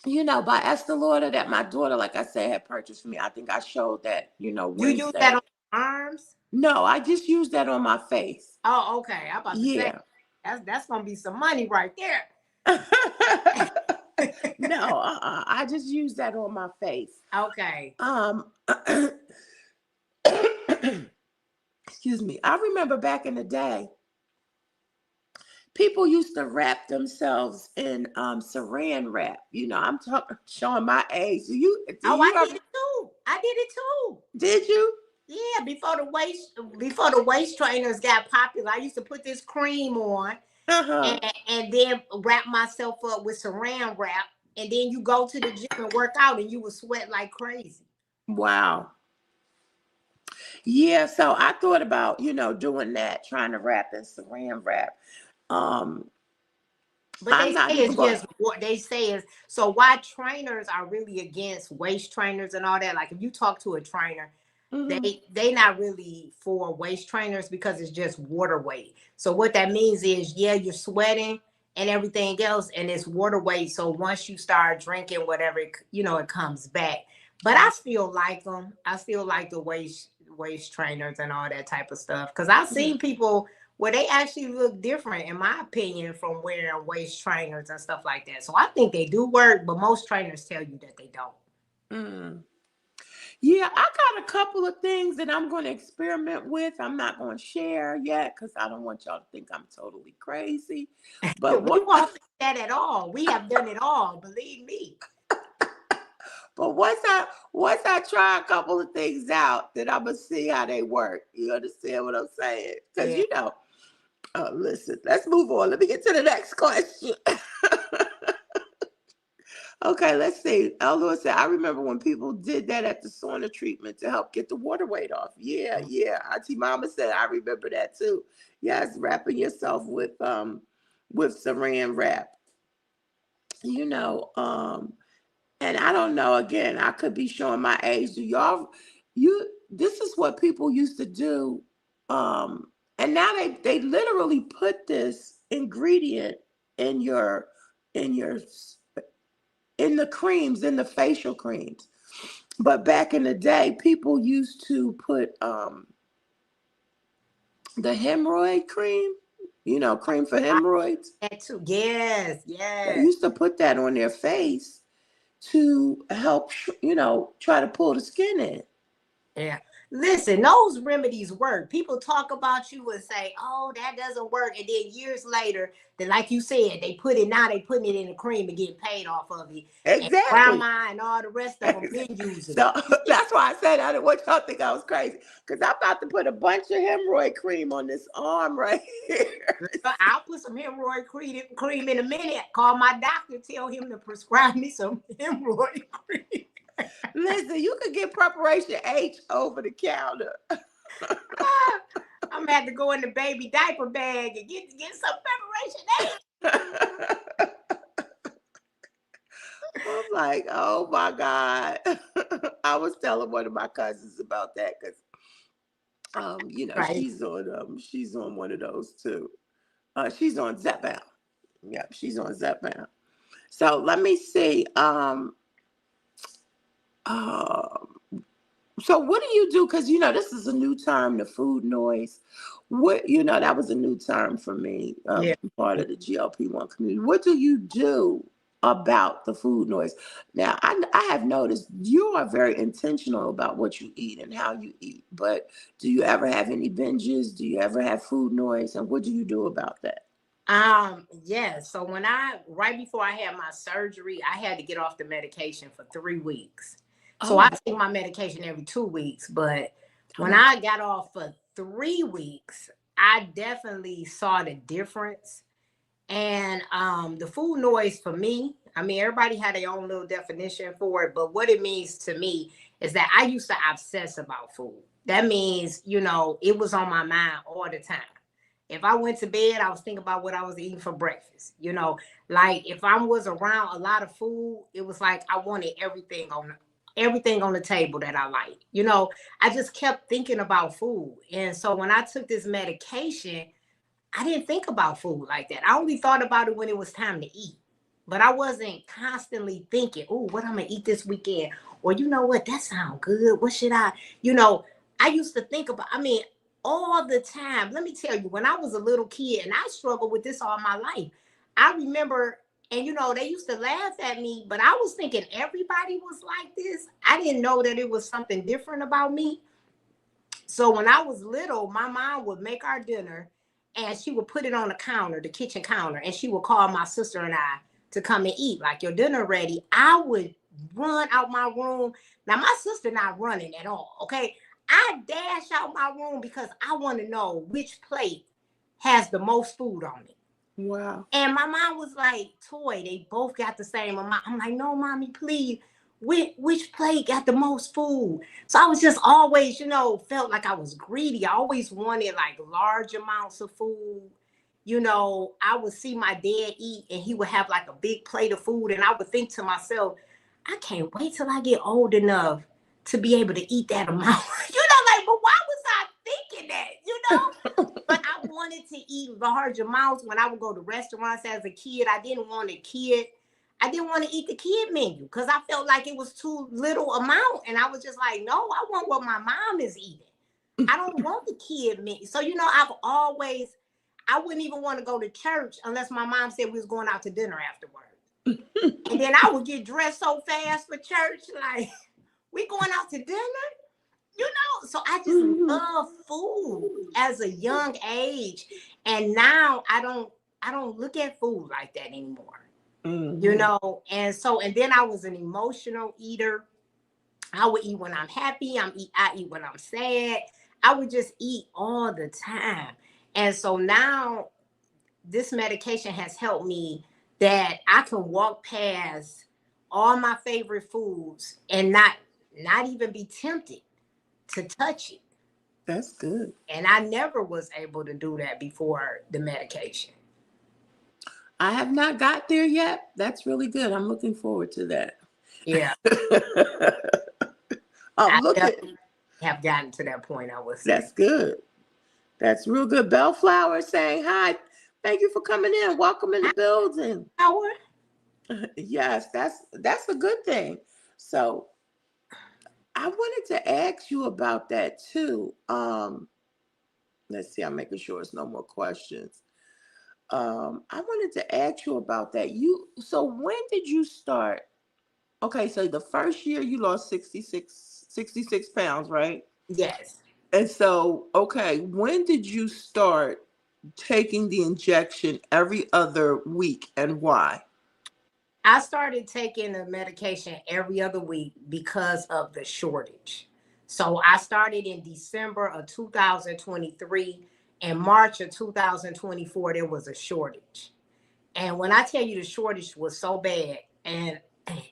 by Estee Lauder that my daughter, like I said, had purchased for me. I think I showed that, You use that Wednesday. on your arms? No, I just use that on my face. Oh, okay. I'm about to say Yeah. that's gonna be some money right there. No, I just use that on my face. Okay. Um, excuse me. I remember back in the day, people used to wrap themselves in saran wrap. I'm talking showing my age. Do Oh, I you did ever it too. I did it too. did you? Yeah, before the waist trainers got popular, I used to put this cream on Uh-huh. and then wrap myself up with saran wrap. And then you go to the gym and work out and you will sweat like crazy. Wow. Yeah, so I thought about, doing that, trying to wrap in saran wrap. Um, But they I'm say not even it's going. just what they say is so why trainers are really against waist trainers and all that. Like if you talk to a trainer, Hmm. they not really for waist trainers because it's just water weight. So what that means is yeah, you're sweating and everything else, and it's water weight. So once you start drinking whatever, it comes back. But I still like them. I still like the waist trainers and all that type of stuff because I've Yeah. seen people where they actually look different, in my opinion, from wearing waist trainers and stuff like that. So I think they do work, but most trainers tell you that they don't. Mm. Yeah, I got a couple of things that I'm going to experiment with. I'm not going to share yet because I don't want y'all to think I'm totally crazy. But We what? won't think that at all. We have done it all, believe me. But once I try a couple of things out, then I'm gonna see how they work. You understand what I'm saying? Because Yeah. listen, let's move on. Let me get to the next question. Okay, let's see. Elder said, I remember when people did that at the sauna treatment to help get the water weight off. Yeah, yeah. Auntie Mama said, I remember that too. Yes, wrapping yourself with saran wrap. You know, and I don't know, again, I could be showing my age. This is what people used to do. And now they literally put this ingredient in in your in the creams, in the facial creams. But back in the day, people used to put the hemorrhoid cream, cream for I hemorrhoids. that too. Yes, They yes. used to put that on their face to help, try to pull the skin in. Yeah. Listen, those remedies work. People talk about you and say, oh, that doesn't work. And then years later, then like you said, they putting it in the cream and getting paid off of it. And Exactly. grandma and all the rest of them been using So it. that's why I said I didn't want y'all to think I was crazy. Because I'm about to put a bunch of hemorrhoid cream on this arm right here. I'll put put some hemorrhoid cream in a minute. Call my doctor, tell him to prescribe me some hemorrhoid cream. Listen, you could get preparation H over the counter. I'm gonna have to go in the baby diaper bag and get some preparation H. I'm like, oh my God. I was telling one of my cousins about that because Right. she's on one of those too. She's on Zepbound. Yep, she's on Zepbound. So let me see. So what do you do? Because this is a new term, the food noise. What that was a new term for me, Yeah. part of the GLP-1 community. What do you do about the food noise? Now, I have noticed you are very intentional about what you eat and how you eat. But do you ever have any binges? Do you ever have food noise? And what do you do about that? Yes. So right before I had my surgery, I had to get off the medication for 3 weeks. So I Oh, take my medication every 2 weeks, but when oh, I got off for 3 weeks, I definitely saw the difference. And the food noise for me, I mean, everybody had their own little definition for it, but what it means to me is that I used to obsess about food. That means, it was on my mind all the time. If I went to bed, I was thinking about what I was eating for breakfast. Like if I was around a lot of food, it was like I wanted everything on the table that I like. I just kept thinking about food. And so when I took this medication, I didn't think about food like that. I only thought about it when it was time to eat. But I wasn't constantly thinking, oh, what I'm gonna eat this weekend. Or you know what, that sounds good. What should I used to think about, all the time. Let me tell you, when I was a little kid, and I struggled with this all my life. I remember, and they used to laugh at me, but I was thinking everybody was like this. I didn't know that it was something different about me. So when I was little, my mom would make our dinner and she would put it on the counter, the kitchen counter, and she would call my sister and I to come and eat. Like, your dinner ready. I would run out my room. Now, my sister not running at all, okay? I dash out my room because I want to know which plate has the most food on it. wow. And my mom was like, Toy, they both got the same amount. I'm like, no, mommy, please. Which plate got the most food? So I was just always, felt like I was greedy. I always wanted like large amounts of food. I would see my dad eat and he would have like a big plate of food. And I would think to myself, I can't wait till I get old enough to be able to eat that amount. Like, but why was I thinking that? But I wanted to eat large amounts when I would go to restaurants as a kid. I didn't want to eat the kid menu because I felt like it was too little amount. And I was just like, no, I want what my mom is eating. I don't want the kid menu. So, I wouldn't even want to go to church unless my mom said we was going out to dinner afterwards. And then I would get dressed so fast for church, like, we going out to dinner? So I just love food as a young age. And now I don't look at food like that anymore. And then I was an emotional eater. I would eat when I'm happy. I eat when I'm sad. I would just eat all the time. And so now this medication has helped me that I can walk past all my favorite foods and not even be tempted to touch it. That's good. And I never was able to do that before the medication. I have not got there yet. That's really good. I'm looking forward to that. Yeah. I'm I looking. have gotten to that point, I would say. That's good. That's real good. Bellflower saying hi. Thank you for coming in. Welcome in the building. Flower. Yes, that's a good thing. So I wanted to ask you about that too. Let's see, I'm making sure it's no more questions. I wanted to ask you about that. So when did you start? Okay, so the first year you lost 66 pounds, right? Yes. And so, okay, when did you start taking the injection every other week and why? I started taking the medication every other week because of the shortage. So I started in December of 2023 In March of 2024, there was a shortage. And when I tell you the shortage was so bad, and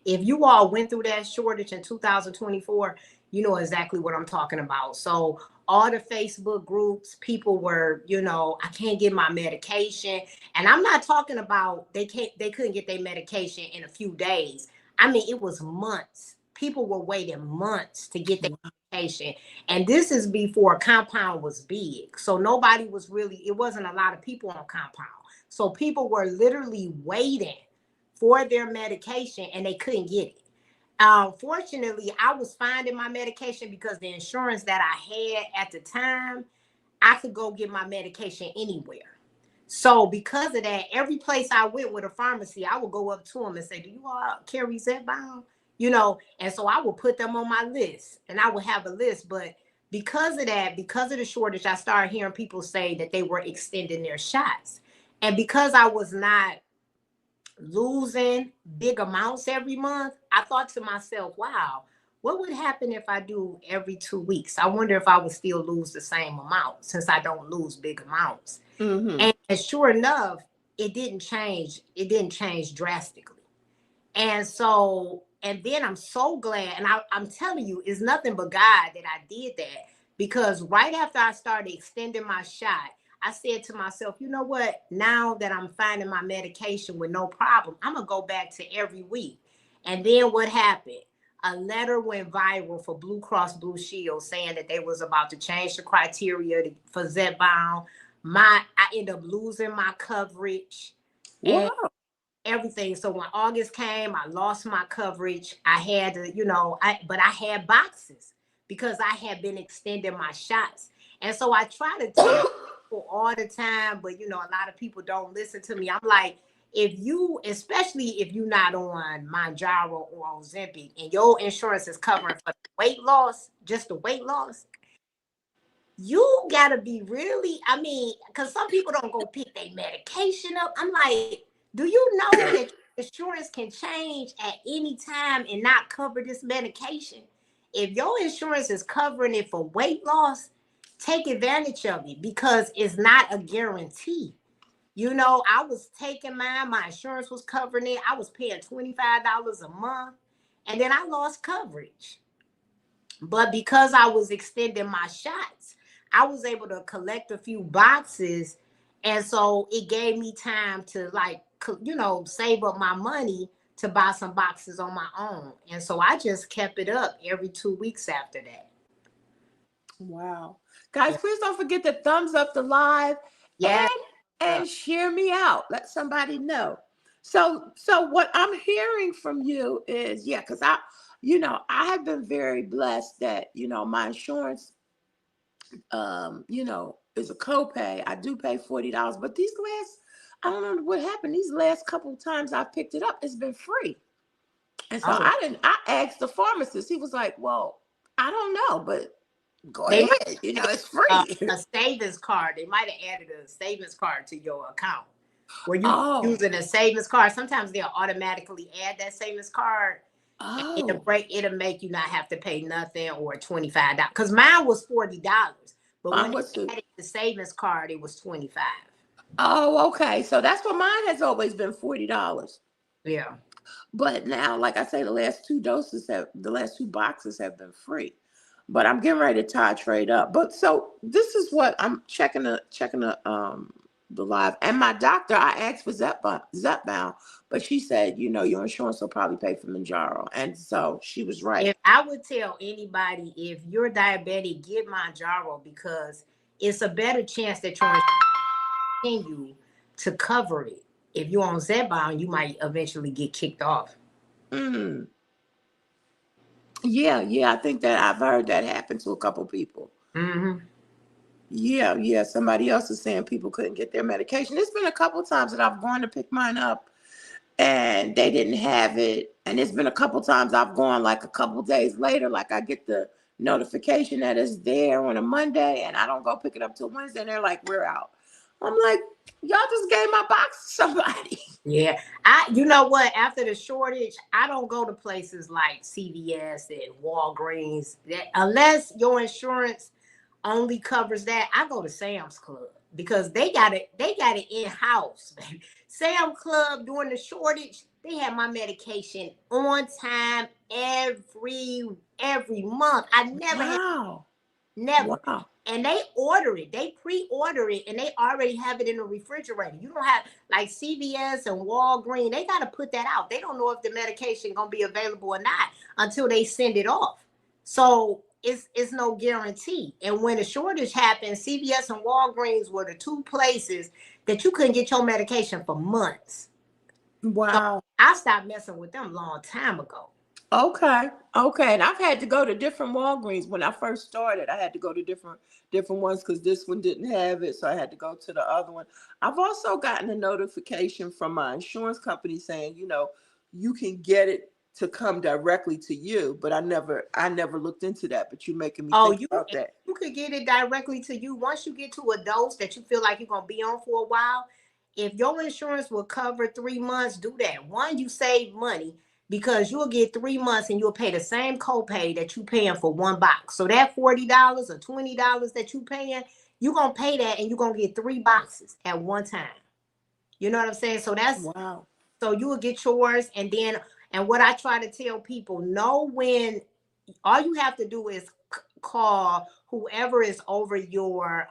if you all went through that shortage in 2024, you know exactly what I'm talking about. So all the Facebook groups, people were, I can't get my medication. And I'm not talking about they couldn't get their medication in a few days. I mean, it was months. People were waiting months to get their medication. And this is before Compound was big. So nobody was really, it wasn't a lot of people on Compound. So people were literally waiting for their medication and they couldn't get it. Fortunately, I was finding my medication because the insurance that I had at the time, I could go get my medication anywhere. So because of that, every place I went with a pharmacy, I would go up to them and say, do you all carry Zepbound? And so I would put them on my list and I would have a list. But because of that, because of the shortage, I started hearing people say that they were extending their shots. And because I was not losing big amounts every month, I thought to myself, wow, what would happen if I do every 2 weeks? I wonder if I would still lose the same amount since I don't lose big amounts. Mm-hmm. And sure enough, it didn't change. It didn't change drastically. And so, and then I'm so glad. And I'm telling you, it's nothing but God that I did that, because right after I started extending my shot, I said to myself, you know what? Now that I'm finding my medication with no problem, I'm going to go back to every week. And then what happened? A letter went viral for Blue Cross Blue Shield saying that they was about to change the criteria for Zepbound. I ended up losing my coverage. Wow. And everything. So when August came, I lost my coverage. I had to, but I had boxes because I had been extending my shots. And so I try to tell people all the time, but a lot of people don't listen to me. I'm like, especially if you're not on Mounjaro or Ozempic and your insurance is covering for weight loss, just the weight loss, you gotta be really, because some people don't go pick their medication up. I'm like, do you know that insurance can change at any time and not cover this medication? If your insurance is covering it for weight loss, take advantage of it because it's not a guarantee. I was taking my insurance was covering it. I was paying $25 a month and then I lost coverage. But because I was extending my shots, I was able to collect a few boxes. And so it gave me time to save up my money to buy some boxes on my own. And so I just kept it up every 2 weeks after that. Wow. Guys, please don't forget to thumbs up the live and share me out. Let somebody know. So what I'm hearing from you is, because I have been very blessed that, my insurance, is a copay. I do pay $40, but I don't know what happened. These last couple of times I picked it up, it's been free. And so I asked the pharmacist. He was like, well, I don't know, but go ahead. It's free. A savings card. They might have added a savings card to your account. Where you using a savings card, sometimes they'll automatically add that savings card. It'll make you not have to pay nothing or $25. Because mine was $40. But when they added the savings card, it was $25. Oh, okay. So that's what mine has always been, $40. Yeah. But now, like I say, the last two boxes have been free. But I'm getting ready to titrate up. But so this is what I'm checking the live. And my doctor, I asked for Zepbound, but she said, your insurance will probably pay for Mounjaro. And so she was right. If I would tell anybody, if you're diabetic, get Mounjaro because it's a better chance that your insurance continue to cover it. If you're on Zepbound, you might eventually get kicked off. Yeah, I think that I've heard that happen to a couple people. Mm-hmm. Yeah. Somebody else is saying people couldn't get their medication. It's been a couple times that I've gone to pick mine up and they didn't have it. And it's been a couple times I've gone like a couple days later, like I get the notification that it's there on a Monday and I don't go pick it up till Wednesday and they're like, we're out. I'm like, y'all just gave my box to somebody. Yeah. You know what? After the shortage, I don't go to places like CVS and Walgreens unless your insurance only covers that, I go to Sam's Club because they got it in house. Sam's Club during the shortage, they had my medication on time every month. I never had Wow. never. Wow. And they order it, they pre-order it, and they already have it in the refrigerator. You don't have like CVS and Walgreens, they got to put that out. They don't know if the medication gonna be available or not until they send it off. So it's no guarantee. And when the shortage happened, CVS and Walgreens were the two places that you couldn't get your medication for months. So Wow. I stopped messing with them a long time ago. Okay. Okay. And I've had to go to different Walgreens when I first started. I had to go to different ones because this one didn't have it. So I had to go to the other one. I've also gotten a notification from my insurance company saying, you can get it to come directly to you. But I never looked into that. But you're making me Oh, think about that. you could get it directly to you once you get to a dose that you feel like you're gonna be on for a while. If your insurance will cover 3 months, do that. One, you save money because you'll get 3 months and you'll pay the same copay that you paying for one box. So that $40 or $20 that you paying, you're gonna pay that and you're gonna get 3 boxes at one time. You know what I'm saying? Wow. So you will get yours, and what I try to tell people, know when all you have to do is call whoever is over your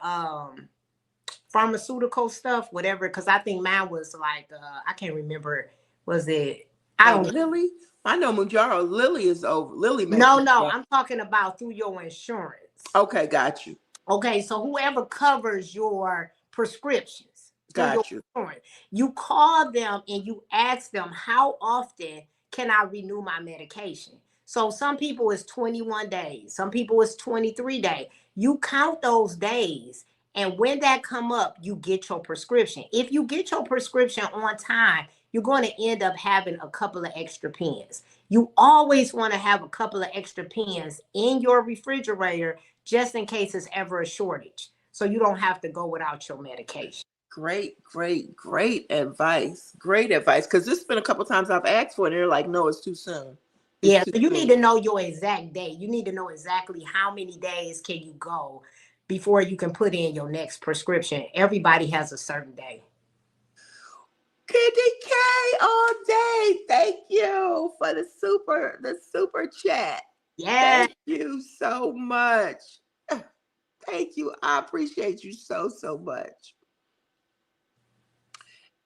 pharmaceutical stuff, whatever, because I think mine was like I can't remember, was it, I Like don't know. Lily? I know Mujaro. Lily is over. Lily makes No, me no, go. I'm talking about through your insurance. Okay, got you. Okay, so whoever covers your prescriptions through your Got you. insurance, you call them and you ask them, how often can I renew my medication? So some people it's 21 days, some people it's 23 days. You count those days, and when that come up, you get your prescription. If you get your prescription on time, you're going to end up having a couple of extra pens. You always want to have a couple of extra pens in your refrigerator just in case it's ever a shortage. So you don't have to go without your medication. Great, great, great advice. Great advice. Because this has been a couple times I've asked for it, and they're like, no, it's too soon. It's Yeah, too so you need soon. to know your exact date. You need to know exactly how many days can you go before you can put in your next prescription. Everybody has a certain day. Kitty K all day. Thank you for the super chat. Yeah. Thank you so much. Thank you. I appreciate you so, so much.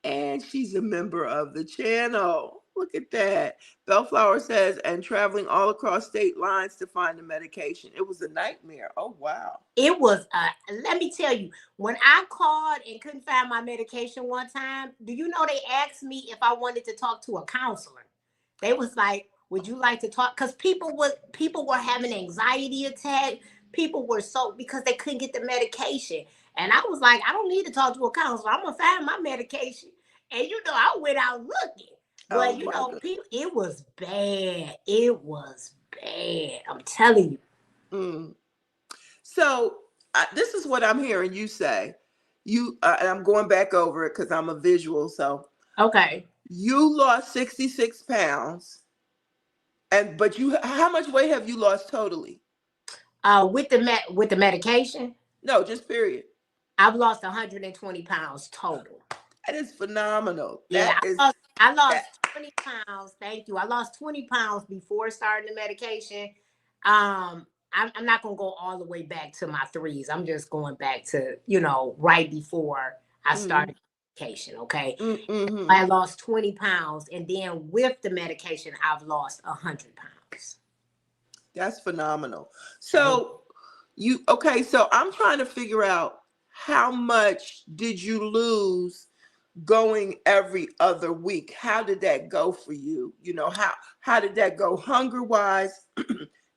And she's a member of the channel. Look at that. Bellflower says, and traveling all across state lines to find the medication. It was a nightmare. Oh, wow. It was, let me tell you, when I called and couldn't find my medication one time, do you know they asked me if I wanted to talk to a counselor? They was like, would you like to talk? Because people were having anxiety attack. People were so, because they couldn't get the medication. And I was like, I don't need to talk to a counselor. I'm gonna find my medication. And I went out looking. Oh, But my God. people, it was bad. It was bad. I'm telling you. Mm. So this is what I'm hearing you say. And I'm going back over it because I'm a visual. So Okay. you lost 66 pounds. But how much weight have you lost totally? With the medication, No, just period. I've lost 120 pounds total. That is phenomenal. Yeah, That is I lost that. 20 pounds. Thank you. I lost 20 pounds before starting the medication. I'm not gonna go all the way back to my threes. I'm just going back to, right before I Mm, started medication. Okay. mm-hmm. I lost 20 pounds, and then with the medication, I've lost 100 pounds. That's phenomenal. So so I'm trying to figure out how much did you lose going every other week? How did that go for you? How did that go hunger wise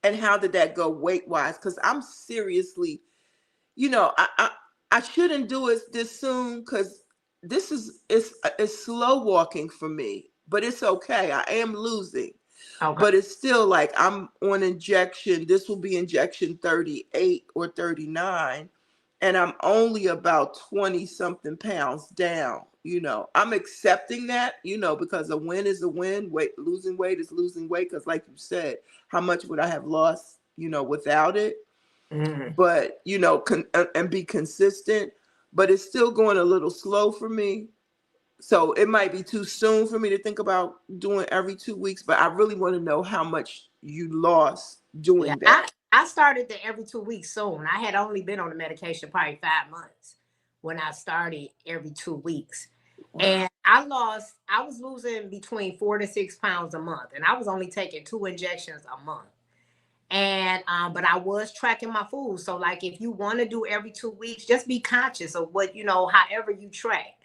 and how did that go weight wise? Because I'm seriously, I shouldn't do it this soon because this is it's slow walking for me, but it's okay. I am losing. Okay. But it's still like I'm on injection. This will be injection 38 or 39. And I'm only about 20 something pounds down. I'm accepting that, because a win is a win. Losing weight is losing weight. Because like you said, how much would I have lost, without it? Mm. but and be consistent, but it's still going a little slow for me. So it might be too soon for me to think about doing every 2 weeks, but I really want to know how much you lost Yeah, doing I, that. I started the every 2 weeks soon. I had only been on the medication probably 5 months when I started every 2 weeks. Wow. And I was losing between 4 to 6 pounds a month. And I was only taking 2 injections a month. And but I was tracking my food. So like if you want to do every 2 weeks, just be conscious of what, however you track,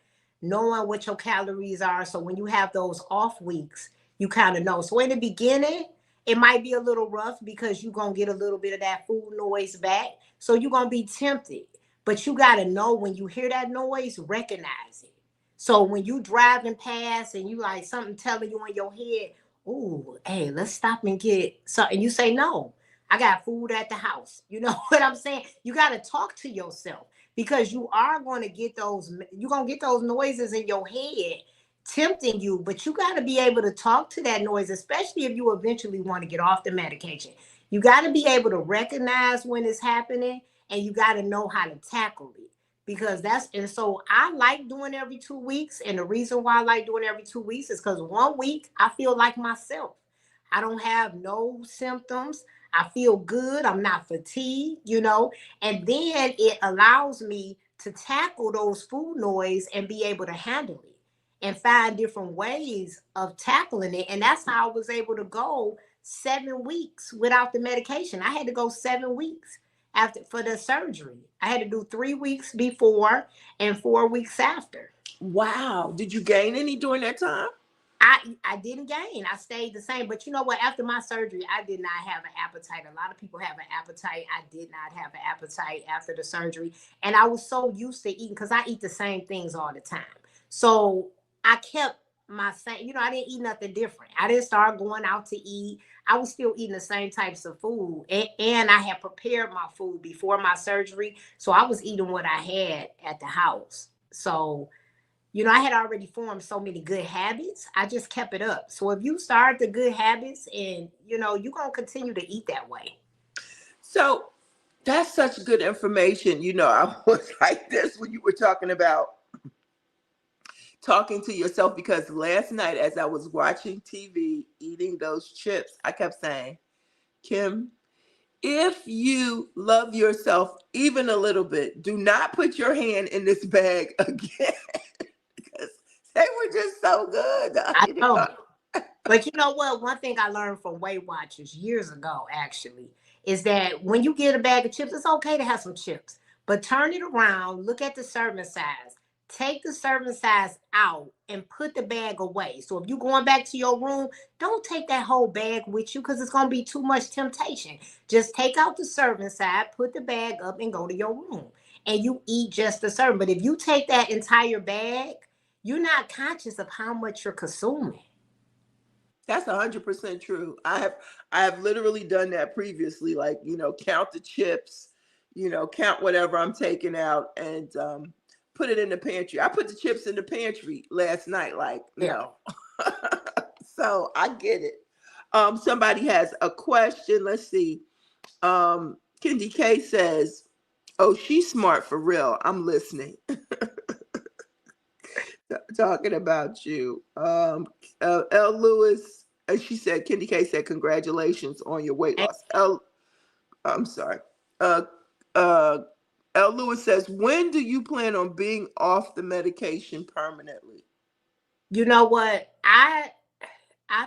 knowing what your calories are. So when you have those off weeks, you kind of know. So in the beginning, it might be a little rough because you're gonna get a little bit of that food noise back. So you're gonna be tempted. But you gotta know when you hear that noise, recognize it. So when you driving past and you like something telling you in your head, "Ooh, hey, let's stop and get something," you say no. I got food at the house. You know what I'm saying? You got to talk to yourself because you are going to get you're going to get those noises in your head tempting you, but you got to be able to talk to that noise, especially if you eventually want to get off the medication. You got to be able to recognize when it's happening and you got to know how to tackle it because and so I like doing every 2 weeks. And the reason why I like doing every 2 weeks is because 1 week I feel like myself. I don't have no symptoms. I feel good. I'm not fatigued. And then it allows me to tackle those food noise and be able to handle it and find different ways of tackling it. And that's how I was able to go 7 weeks without the medication. I had to go 7 weeks after for the surgery. I had to do 3 weeks before and 4 weeks after. Wow. Did you gain any during that time? I didn't gain. I stayed the same. But you know what? After my surgery, I did not have an appetite. A lot of people have an appetite. I did not have an appetite after the surgery. And I was so used to eating because I eat the same things all the time. So I kept my same, I didn't eat nothing different. I didn't start going out to eat. I was still eating the same types of food. And I had prepared my food before my surgery. So I was eating what I had at the house. So I had already formed so many good habits. I just kept it up. So if you start the good habits and, you're going to continue to eat that way. So that's such good information. I was like this when you were talking about talking to yourself, because last night as I was watching TV, eating those chips, I kept saying, Kim, if you love yourself even a little bit, do not put your hand in this bag again. Because they were just so good. I know. But you know what? One thing I learned from Weight Watchers years ago, actually, is that when you get a bag of chips, it's okay to have some chips, but turn it around, look at the serving size, take the serving size out and put the bag away. So if you're going back to your room, don't take that whole bag with you because it's going to be too much temptation. Just take out the serving size, put the bag up and go to your room and you eat just the serving. But if you take that entire bag, you're not conscious of how much you're consuming. That's 100% true. I have literally done that previously, like, count the chips, count whatever I'm taking out, and put it in the pantry. I put the chips in the pantry last night, like, Yeah. no. So I get it. Somebody has a question. Let's see. Kendi K says, oh, she's smart for real. I'm listening. Talking about you. L. Lewis, she said, Kendi K said, congratulations on your weight loss. I'm sorry. Uh, uh, L. Lewis says, when do you plan on being off the medication permanently? You know what? I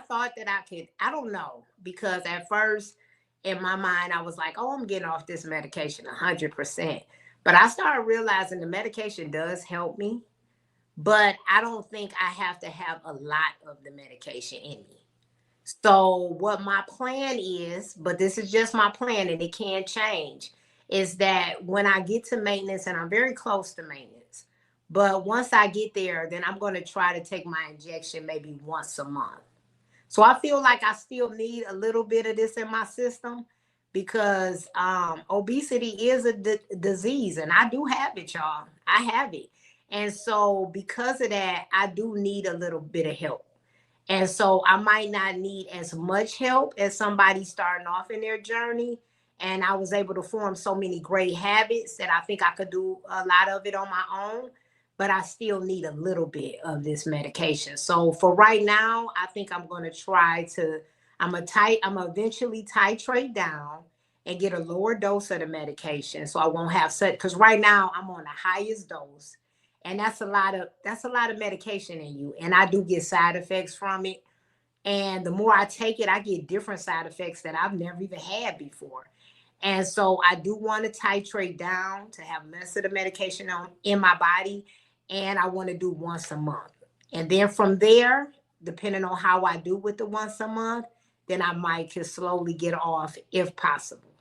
thought that I could, I don't know, because at first in my mind, I was like, oh, I'm getting off this medication 100%. But I started realizing the medication does help me, but I don't think I have to have a lot of the medication in me. So, what my plan is, but this is just my plan and it can change, is that when I get to maintenance, and I'm very close to maintenance, but once I get there, then I'm going to try to take my injection maybe once a month. So I feel like I still need a little bit of this in my system because obesity is a disease, and I do have it, y'all. I have it. And so because of that, I do need a little bit of help. And so I might not need as much help as somebody starting off in their journey. And I was able to form so many great habits that I think I could do a lot of it on my own, but I still need a little bit of this medication. So for right now, I think I'm going to try to, I'm gonna eventually titrate down and get a lower dose of the medication so I won't have such, because right now I'm on the highest dose, and that's a lot of medication in you, and I do get side effects from it. And the more I take it, I get different side effects that I've never even had before. And so I do want to titrate down to have less of the medication on in my body. And I want to do once a month. And then from there, depending on how I do with the once a month, then I might just slowly get off if possible.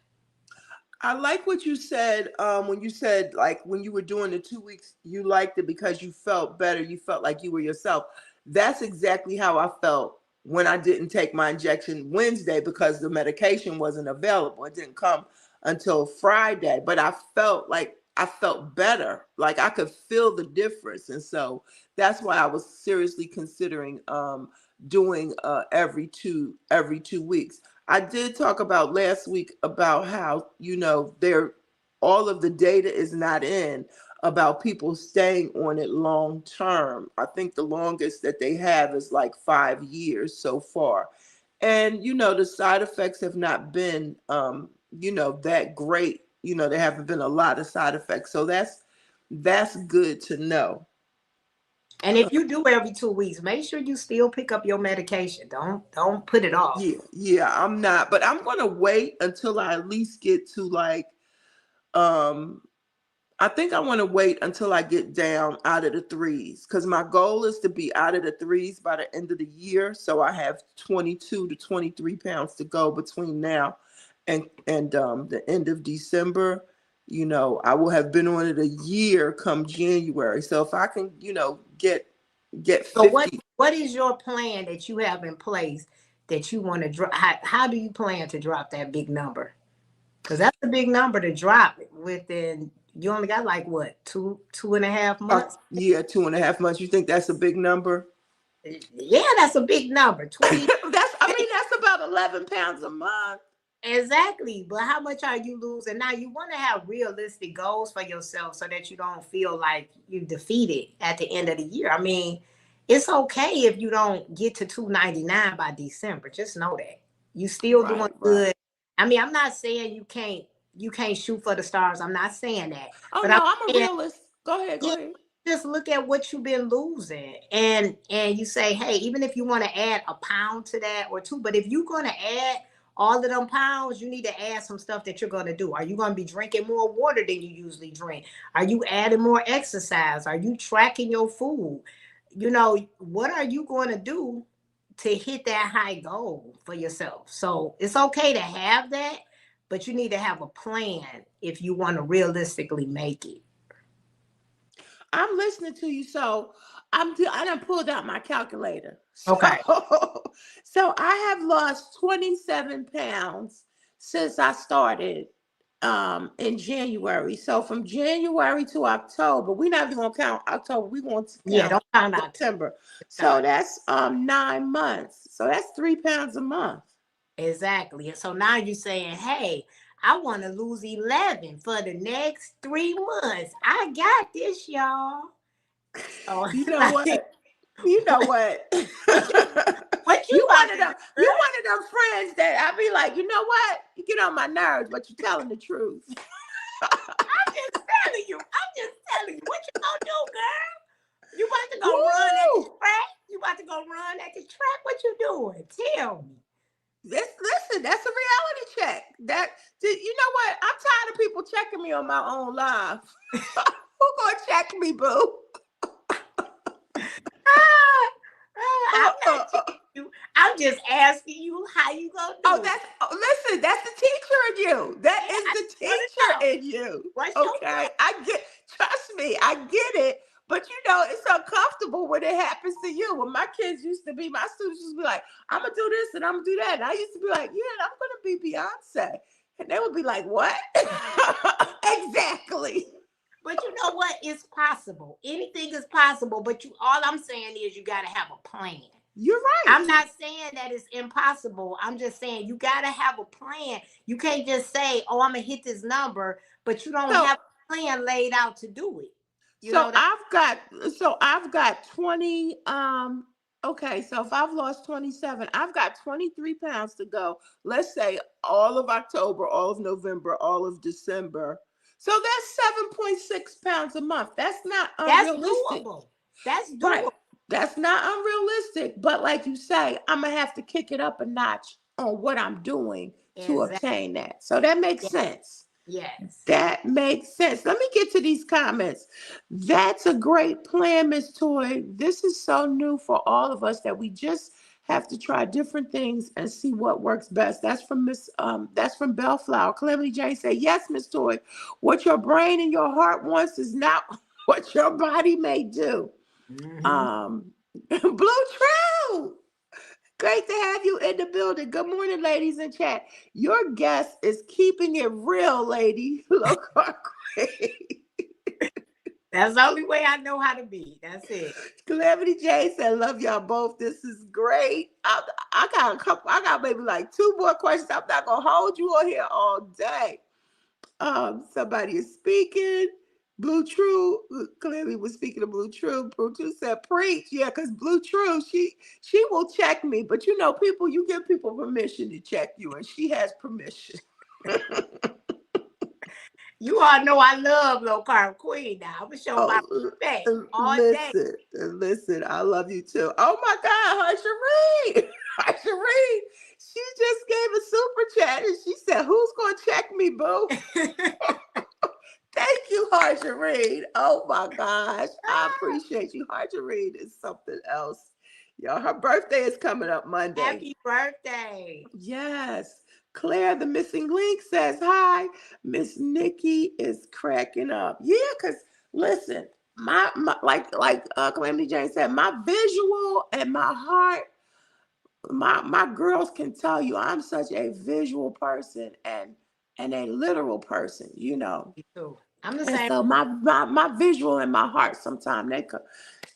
I like what you said when you said like when you were doing the 2 weeks, you liked it because you felt better. You felt like you were yourself. That's exactly how I felt when I didn't take my injection Wednesday because the medication wasn't available. It didn't come until Friday, but I felt like I felt better. Like I could feel the difference. And so that's why I was seriously considering doing every 2 weeks. I did talk about last week about how, there all of the data is not in about people staying on it long term. I think the longest that they have is like 5 years so far. And, the side effects have not been, that great. There haven't been a lot of side effects. So that's good to know. And if you do every 2 weeks, make sure you still pick up your medication. Don't put it off. Yeah, I'm not, but I'm gonna wait until I at least get to like um I think I want to wait until I get down out of the threes because my goal is to be out of the threes by the end of the year. So I have 22 to 23 pounds to go between now and the end of December. I will have been on it a year come January. So if I can, get So 50. what is your plan that you have in place that you want to drop? How do you plan to drop that big number? Because that's a big number to drop within. You only got like what, two and a half months? Yeah, 2.5 months. You think that's a big number? Yeah, that's a big number. 20. That's about 11 pounds a month. Exactly. But how much are you losing? Now you want to have realistic goals for yourself so that you don't feel like you defeated at the end of the year. I mean, it's okay if you don't get to 299 by December. Just know that. You still doing Right. good. I mean, I'm not saying you can't shoot for the stars. I'm not saying that. Oh But no, I'm I'm a saying realist. Go ahead, go just, ahead. just look at what you've been losing. And you say, hey, even if you want to add a pound to that or two, but if you're gonna add all of them pounds, you need to add some stuff that you're going to do. Are you going to be drinking more water than you usually drink? Are you adding more exercise? Are you tracking your food? What are you going to do to hit that high goal for yourself? So it's okay to have that, but you need to have a plan if you want to realistically make it. I'm listening to you. So I done pulled out my calculator. So Okay. so I have lost 27 pounds since I started in January. So from January to October, we're not even gonna count October, we're going to Yeah, count don't count out. September. So that's 9 months. So that's 3 pounds a month. Exactly. And so now you're saying, hey, I want to lose 11 for the next 3 months. I got this, y'all. Oh, You know like, what? You know what? what you, what you about to do, You girl? one of them friends that I be like, you know what? You get on my nerves, but you're telling the truth. I'm just telling you. I'm just telling you. What you gonna do, girl? You about to go run at the Woo! track? You about to go run at the track? What you doing? Tell me. Listen, that's a reality check. You know what? I'm tired of people checking me on my own live. Who gonna check me, boo? I'm not telling you. I'm just asking you how you gonna do it. Listen, that's the teacher in you. That Yeah, is I the just wanna know. teacher in you. What's your Okay. Trust me, I get it. But it's uncomfortable when it happens to you. When my students used to be like, I'm gonna do this and I'm gonna do that. And I used to be like, yeah, I'm gonna be Beyonce. And they would be like, what? Exactly. But you know what? It's possible. Anything is possible. But all I'm saying is you got to have a plan. You're right. I'm not saying that it's impossible. I'm just saying you got to have a plan. You can't just say, "Oh, I'm gonna hit this number," but you don't So have a plan laid out to do it. You so know that? I've got so I've got 20 okay, so if I've lost 27, I've got 23 pounds to go. Let's say all of October, all of November, all of December. So that's 7.6 pounds a month. That's not That's unrealistic. doable. That's Right. doable. That's not unrealistic. But like you say, I'm gonna have to kick it up a notch on what I'm doing to Exactly. obtain that. So that makes sense. Yes. That makes sense. Let me get to these comments. That's a great plan, Miss Toy. This is so new for all of us that we just have to try different things and see what works best. That's from that's from Bellflower. Calamity Jane said, yes, Miss Toy. What your brain and your heart wants is not what your body may do. Hmm. Um, Blue True. Great to have you in the building. Good morning, ladies in chat. Your guest is keeping it real, lady. Look, That's the only way I know how to be. That's it. Calamity Jane said, "Love y'all both. This is great. I got a couple. I got maybe like two more questions. I'm not gonna hold you on here all day. Somebody is speaking. Blue True clearly was speaking of Blue True. Blue True said, "Preach, yeah," because Blue True she will check me, but you know, people you give people permission to check you, and she has permission. You all know I love Low Carb Queen now. I'm going to show my Oh, respect all day. listen, I love you too. Oh my God, Harshareen, Harshareen, she just gave a super chat, and she said, "Who's gonna check me, boo?" Thank you, Harjareen. Oh my gosh. I appreciate you. Harjareen is something else. Y'all, her birthday is coming up Monday. Happy birthday. Yes. Claire, the missing link, says hi. Miss Nikki is cracking up. Yeah, because listen, my like Calamity Jane said, my visual and my heart, my girls can tell you I'm such a visual person and a literal person, you know. Me too. I'm the And same. so my visual and my heart sometimes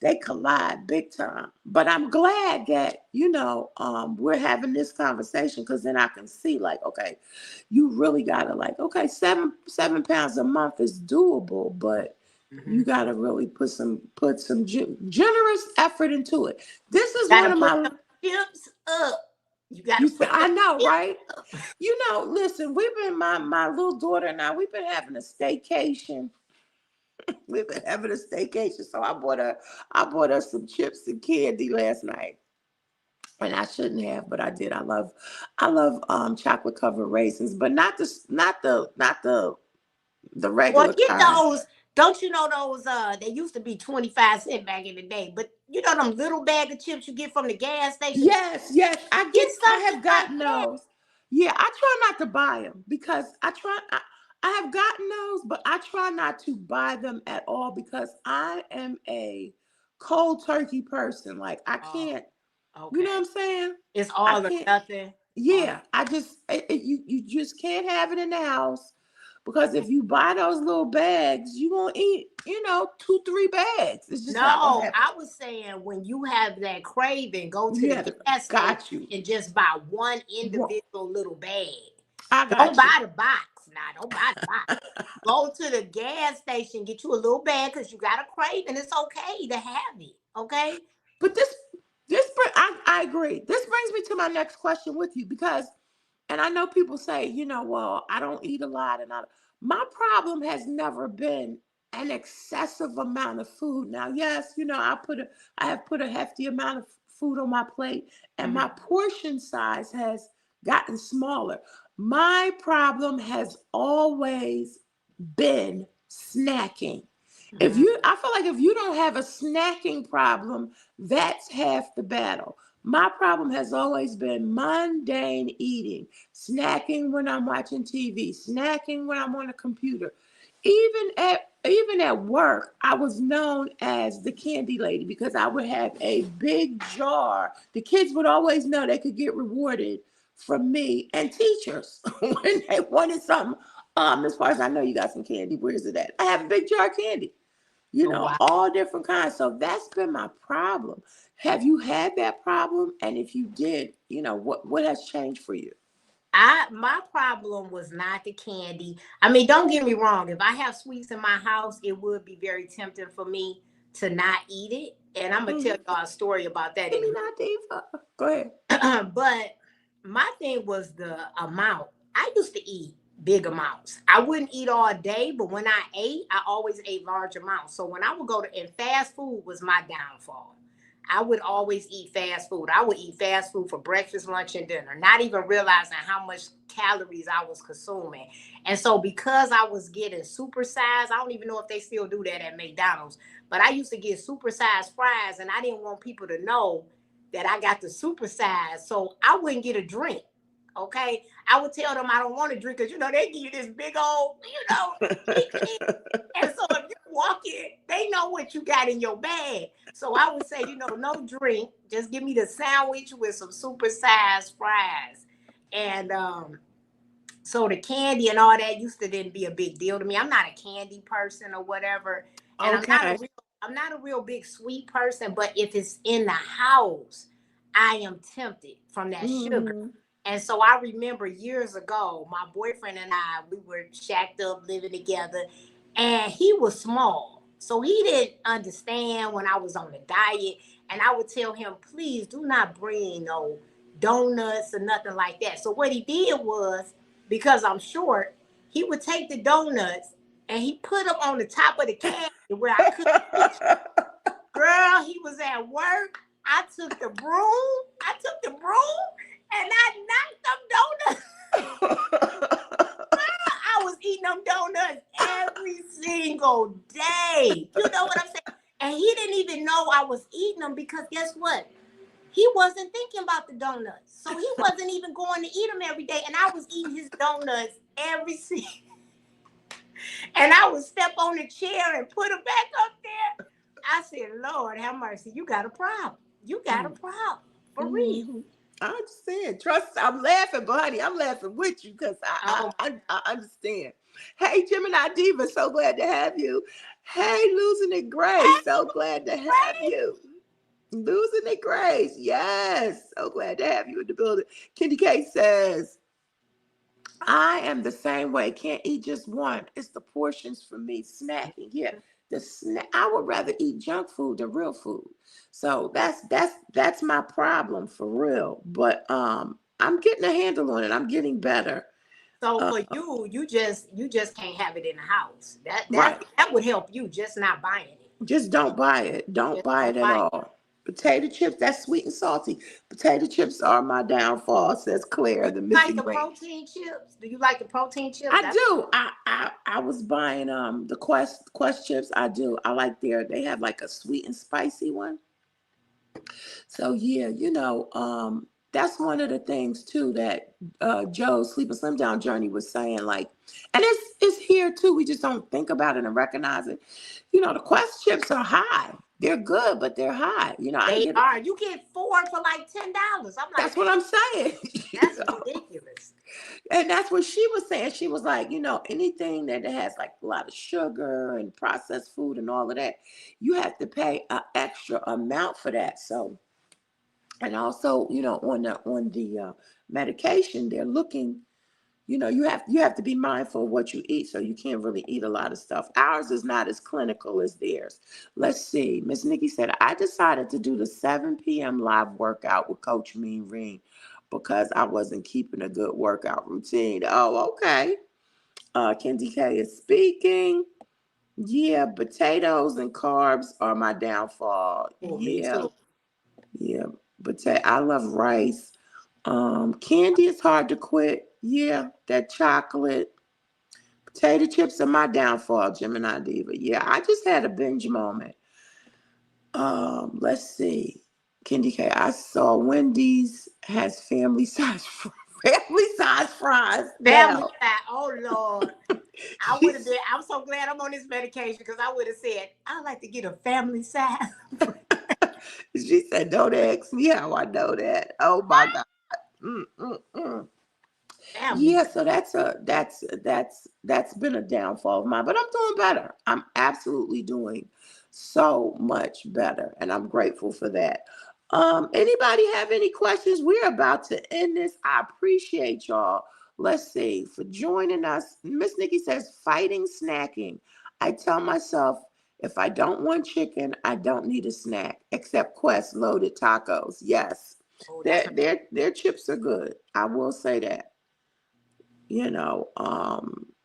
they collide big time. But I'm glad that we're having this conversation because then I can see like, okay, you really gotta like, okay, 7 pounds a month is doable, but Hmm. you gotta really put some generous effort into it. This is Got one to of put my them chips up. You got you to said put them I know, chips right? up. Listen, we've been my little daughter and I, we've been having a staycation. We've been having a staycation, so I bought her some chips and candy last night, and I shouldn't have, but I did. I love chocolate covered raisins, but not the Well, regular get kind. those. Don't you know those? They used to be 25 cents back in the day, but you know them little bag of chips you get from the gas station. Yes, yes, Get I something have like gotten that. those. Yeah, I try not to buy them because I have gotten those, but I try not to buy them at all because I am a cold turkey person. Like I Oh, can't, you know what okay. I'm saying? It's I all or can't. nothing. All or Yeah, I just you just can't have it in the house because if you buy those little bags, you gonna eat 2-3 bags. It's just not gonna no. happen. I was saying when you have that craving, go to the Yeah, gas station got you. and just buy one Wha- individual little bag. I Don't got you. buy the box. Now, don't buy the box. Go to the gas station, get you a little bag because you got a craving. It's okay to have it. Okay. But I agree. This brings me to my next question with you because, and I know people say, well, I don't eat a lot, and my problem has never been an excessive amount of food. Now, yes, I have put a hefty amount of food on my plate, and Mhm. my portion size has gotten smaller. My problem has always been snacking. Mhm. I feel like if you don't have a snacking problem, that's half the battle. My problem has always been mundane eating, snacking when I'm watching TV, snacking when I'm on a computer. Even at work, I was known as the candy lady because I would have a big jar. The kids would always know they could get rewarded from me and teachers when they wanted something. As far as I know, you got some candy. Where's it at? I have a big jar of candy. you Oh, know, wow. all different kinds. So that's been my problem. Have you had that problem? And if you did, you know, what has changed for you? My problem was not the candy. I mean, don't get me wrong. If I have sweets in my house, it would be very tempting for me to not eat it. And I'm gonna tell Mhm. y'all a story about that Give in me a that diva. Go ahead. minute. But my thing was the amount. I used to eat big amounts. I wouldn't eat all day, but when I ate, I always ate large amounts. So when I would go to, and fast food was my downfall. I would always eat fast food. I would eat fast food for breakfast, lunch, and dinner, not even realizing how much calories I was consuming. And so, because I was getting supersized, I don't even know if they still do that at McDonald's, but I used to get supersized fries, and I didn't want people to know that I got the supersize. So, I wouldn't get a drink. Okay. I would tell them I don't want to drink because, they give you this big old, big. And so if you walk in, they know what you got in your bag. So I would say, no drink. Just give me the sandwich with some supersized fries. And so the candy and all that used to didn't be a big deal to me. I'm not a candy person or whatever. And Okay. I'm not a real big sweet person, but if it's in the house, I am tempted from that sugar. Mhm. And so I remember years ago, my boyfriend and we were shacked up living together, and he was small. So he didn't understand when I was on a diet. And I would tell him, please do not bring no donuts or nothing like that. So what he did was, because I'm short, he would take the donuts and he put them on the top of the can where I couldn't reach. Girl, he was at work. I took the broom and I knocked them donuts. I was eating them donuts every single day. You know what I'm saying? And he didn't even know I was eating them because guess what? He wasn't thinking about the donuts. So he wasn't even going to eat them every day. And I was eating his donuts every single. And I would step on the chair and put them back up there. I said, Lord, have mercy. You got a problem. You got a problem. For real. Mhm. I understand. Trust. I'm laughing, buddy. I'm laughing with you because I, Oh, I I I understand. Hey, Gemini Diva, so glad to have you. Hey, losing it, Grace. So glad to have hey, you. Losing it, Grace. Yes, so glad to have you in the building. Kendy K says, I am the same way. Can't eat just one. It's the portions for me. Snacking. Yeah. The snack. I would rather eat junk food than real food. So that's my problem for real. But I'm getting a handle on it. I'm getting better. so Uh, for you, you just can't have it in the house. That that right. that would help you just not buying it. Just don't buy it. Don't Just buy don't it at buy it. all. Potato chips, that's sweet and salty. Potato chips are my downfall, says Do Claire, you the like missing the link. protein chips? Do you like the protein chips? I That's do. I was buying the Quest chips. I do. I like they have like a sweet and spicy one. So yeah, that's one of the things too that Joe's Sleep and Slim Down Journey was saying, like, and it's here too. We just don't think about it and recognize it. The Quest chips are high. They're good, but they're high. I can they get are. You get four for like $10. I'm like, that's man, what I'm saying. that's ridiculous. And that's what she was saying. She was like, anything that has like a lot of sugar and processed food and all of that, you have to pay an extra amount for that. So, and also, on the medication, they're looking. You have to be mindful of what you eat, so you can't really eat a lot of stuff. Ours is not as clinical as theirs. Let's see. Miss Nikki said, I decided to do the 7 p.m. live workout with Coach Mean Reen because I wasn't keeping a good workout routine. Oh, okay. Kendi K is speaking. Yeah, potatoes and carbs are my downfall. Oh, me Yeah, too. yeah. I love rice. Candy is hard to quit. Yeah, that chocolate. Potato chips are my downfall, Gemini Diva. Yeah, I just had a binge moment. Let's see. Kendi K, I saw Wendy's has family size fries Family now. fat. Oh Lord. I would have been. I'm so glad I'm on this medication because I would have said, I'd like to get a family size. She said, don't ask me how I know that. Oh my God. Mm, mm, mm. family. Yeah, so that's been a downfall of mine, but I'm doing better. I'm absolutely doing so much better, and I'm grateful for that. Anybody have any questions? We're about to end this. I appreciate y'all. Let's see for joining us. Miss Nikki says fighting snacking. I tell myself if I don't want chicken, I don't need a snack except Quest loaded tacos. Yes, Oh, that's their chips are good. I will say that.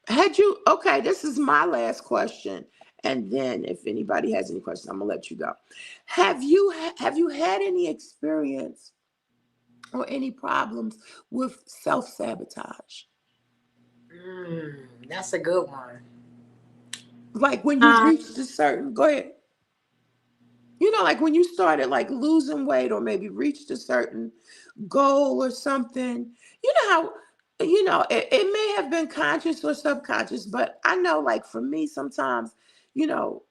Had you, okay, this is my last question, and then if anybody has any questions, I'm gonna let you go. Have you had any experience or any problems with self-sabotage, that's a good one. like when you Um, reached a certain, go ahead, like when you started like losing weight or maybe reached a certain goal or something. You know how, it may have been conscious or subconscious, but I know like for me sometimes, you know,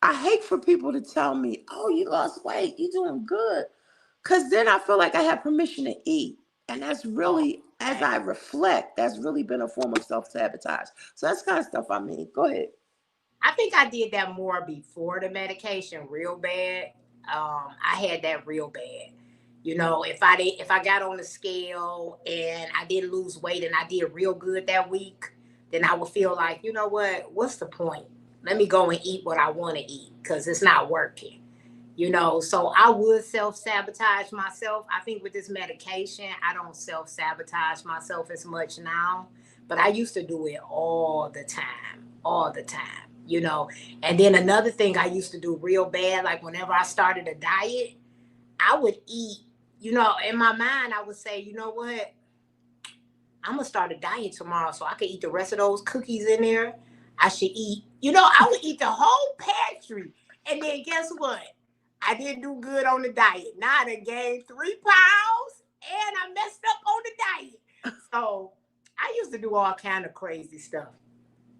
I hate for people to tell me, oh, you lost weight, you're doing good. Cause then I feel like I have permission to eat. And that's oh, really, as okay. I reflect, that's really been a form of self-sabotage. So that's kind of stuff I mean. Go ahead. I think I did that more before the medication, real bad. I had that real bad. If I got on the scale and I didn't lose weight and I did real good that week, then I would feel like, you know what? What's the point? Let me go and eat what I want to eat because it's not working. So I would self-sabotage myself. I think with this medication, I don't self-sabotage myself as much now, but I used to do it all the time, and then another thing I used to do real bad, like whenever I started a diet, I would eat, in my mind I would say, you know what, I'm gonna start a diet tomorrow so I can eat the rest of those cookies in there. I should eat, I would eat the whole pantry. And then guess what? I didn't do good on the diet. Now I done gained 3 pounds and I messed up on the diet. So I used to do all kind of crazy stuff.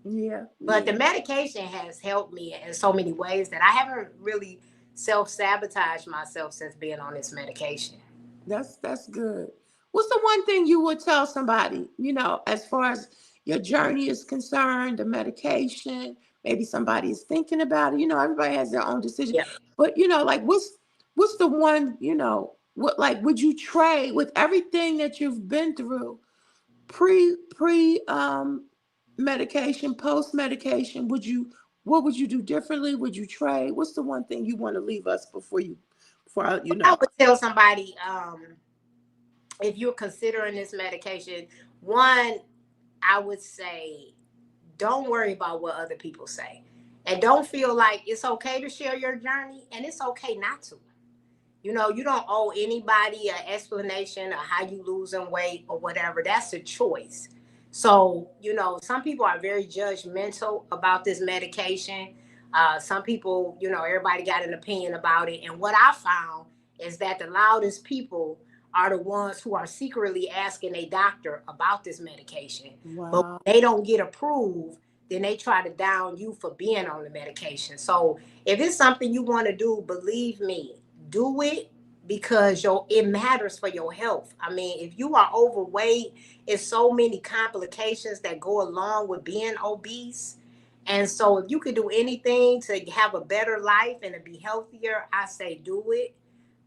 Yeah, But the yeah. medication has helped me in so many ways that I haven't really self-sabotaged myself since being on this medication. That's good. What's the one thing you would tell somebody, as far as your journey is concerned, the medication, maybe somebody is thinking about it, everybody has their own decision. Yeah. But like what's the one, what like would you trade with everything that you've been through, pre medication, post medication, what would you do differently? Would you trade? What's the one thing you want to leave us before I would tell somebody, if you're considering this medication, one, I would say don't worry about what other people say. And don't feel like it's okay to share your journey and it's okay not to. You don't owe anybody an explanation of how you losing weight or whatever. That's a choice. So, some people are very judgmental about this medication. Some people, everybody got an opinion about it. And what I found is that the loudest people are the ones who are secretly asking a doctor about this medication. But Wow. when they don't get approved, then they try to down you for being on the medication. So if it's something you want to do, believe me, do it because it matters for your health. I mean, if you are overweight, it's so many complications that go along with being obese. And so if you could do anything to have a better life and to be healthier, I say do it.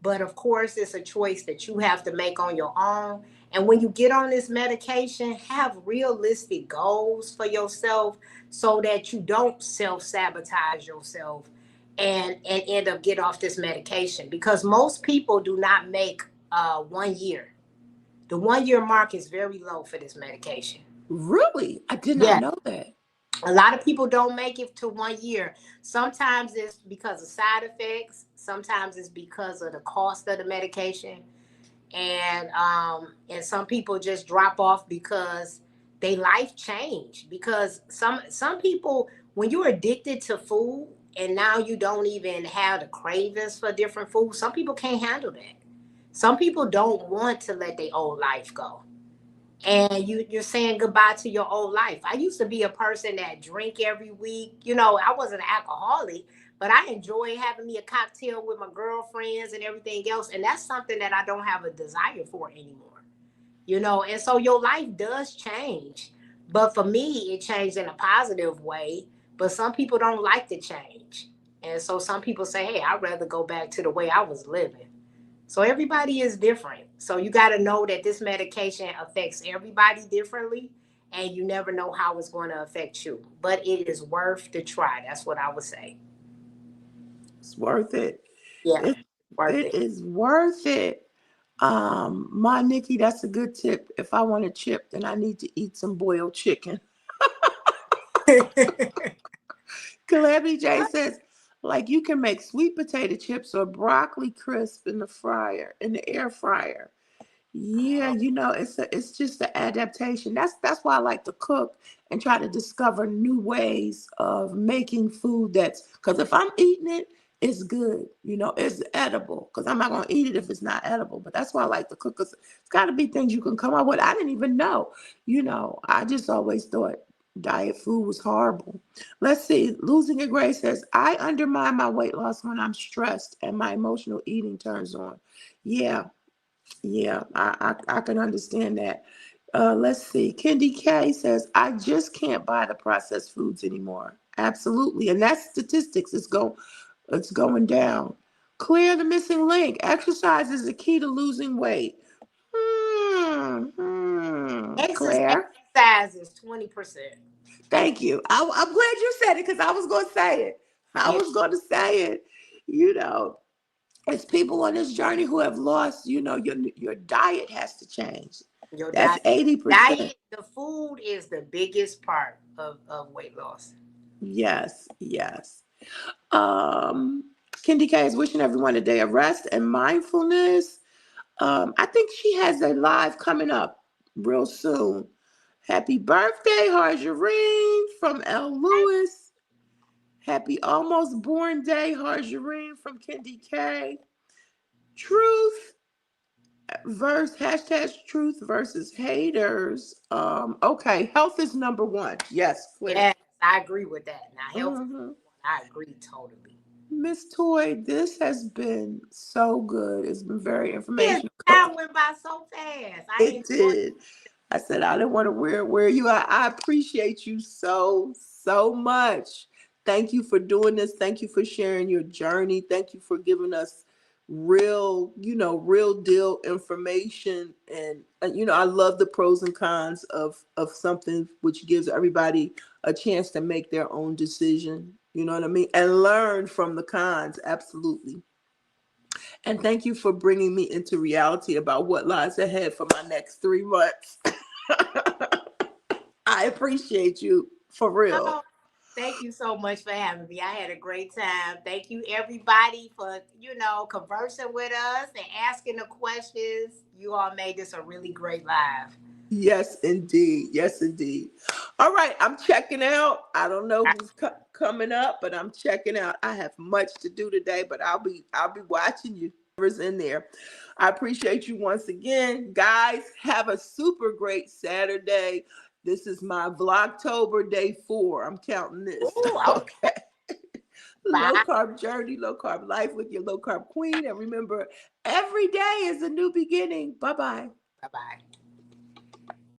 But of course, it's a choice that you have to make on your own. And when you get on this medication, have realistic goals for yourself so that you don't self-sabotage yourself and end up get off this medication, because most people do not make 1 year. The 1 year mark is very low for this medication. Really? I did not Yeah, know that. a lot of people don't make it to 1 year. Sometimes it's because of side effects, sometimes it's because of the cost of the medication, and some people just drop off because they life change. Because some people, when you're addicted to food and now you don't even have the cravings for different foods, some people can't handle that. Some people don't want to let their old life go, and you're saying goodbye to your old life. I used to be a person that drink every week. I wasn't an alcoholic, but I enjoy having me a cocktail with my girlfriends and everything else. And that's something that I don't have a desire for anymore. And so your life does change. But for me, it changed in a positive way. But some people don't like the change. And so some people say, hey, I'd rather go back to the way I was living. So everybody is different. So you got to know that this medication affects everybody differently, and you never know how it's going to affect you. But it is worth the try. That's what I would say. It's worth it. Yeah, It, worth it is worth it. My Nikki, that's a good tip. If I want a chip, then I need to eat some boiled chicken. it. Calamity J says, like you can make sweet potato chips or broccoli crisp in the air fryer. Yeah, it's just an adaptation. That's why I like to cook and try to discover new ways of making food because if I'm eating it, it's good. It's edible. Because I'm not gonna eat it if it's not edible. But that's why I like to cook. 'Cause it's got to be things you can come up with. I didn't even know. I just always thought diet food was horrible. Let's see. Losing a Gray says, I undermine my weight loss when I'm stressed and my emotional eating turns on. Yeah, yeah, I can understand that. Let's see. Kendi K says, I just can't buy the processed foods anymore. Absolutely. And that's statistics. It's going down. Clear the missing link. Exercise is the key to losing weight. Claire? Exercise is 20%. Thank you. I'm glad you said it because I was going to say it. I Yeah. was going to say it. You know, it's people on this journey who have lost, your diet has to change. Your That's diet, 80%. the food is the biggest part of weight loss. Yes, yes. Um, Kendi K is wishing everyone a day of rest and mindfulness. I think she has a live coming up real soon. Happy birthday, Harjareen from L. Lewis. Happy almost born day, Harjareen from Kendi K. Truth truth versus haters. Okay, health is number one. Yes, clear. Yes, I agree with that. Now, health, Mhm. I agree totally. Miss Toy, this has been so good. It's been very Yes, informational. time went by so fast. I It enjoyed did. I said I didn't want to wear you out. I appreciate you so much. Thank you for doing this. Thank you for sharing your journey. Thank you for giving us real deal information. And I love the pros and cons of something which gives everybody a chance to make their own decision. You know what I mean? And learn from the cons. Absolutely. And thank you for bringing me into reality about what lies ahead for my next 3 months. I appreciate you for real. it. Thank you so much for having me. I had a great time. Thank you, everybody, for conversing with us and asking the questions. You all made this a really great live. Yes, indeed. Yes, indeed. All right, I'm checking out. I don't know who's coming up, but I'm checking out. I have much to do today, but I'll be watching you in there. I appreciate you once again, guys. Have a super great Saturday. This is my Vlogtober day 4. I'm counting this. Ooh, Okay. Low bye. carb journey, low carb life with your low carb queen. And remember, every day is a new beginning. Bye bye. Bye bye.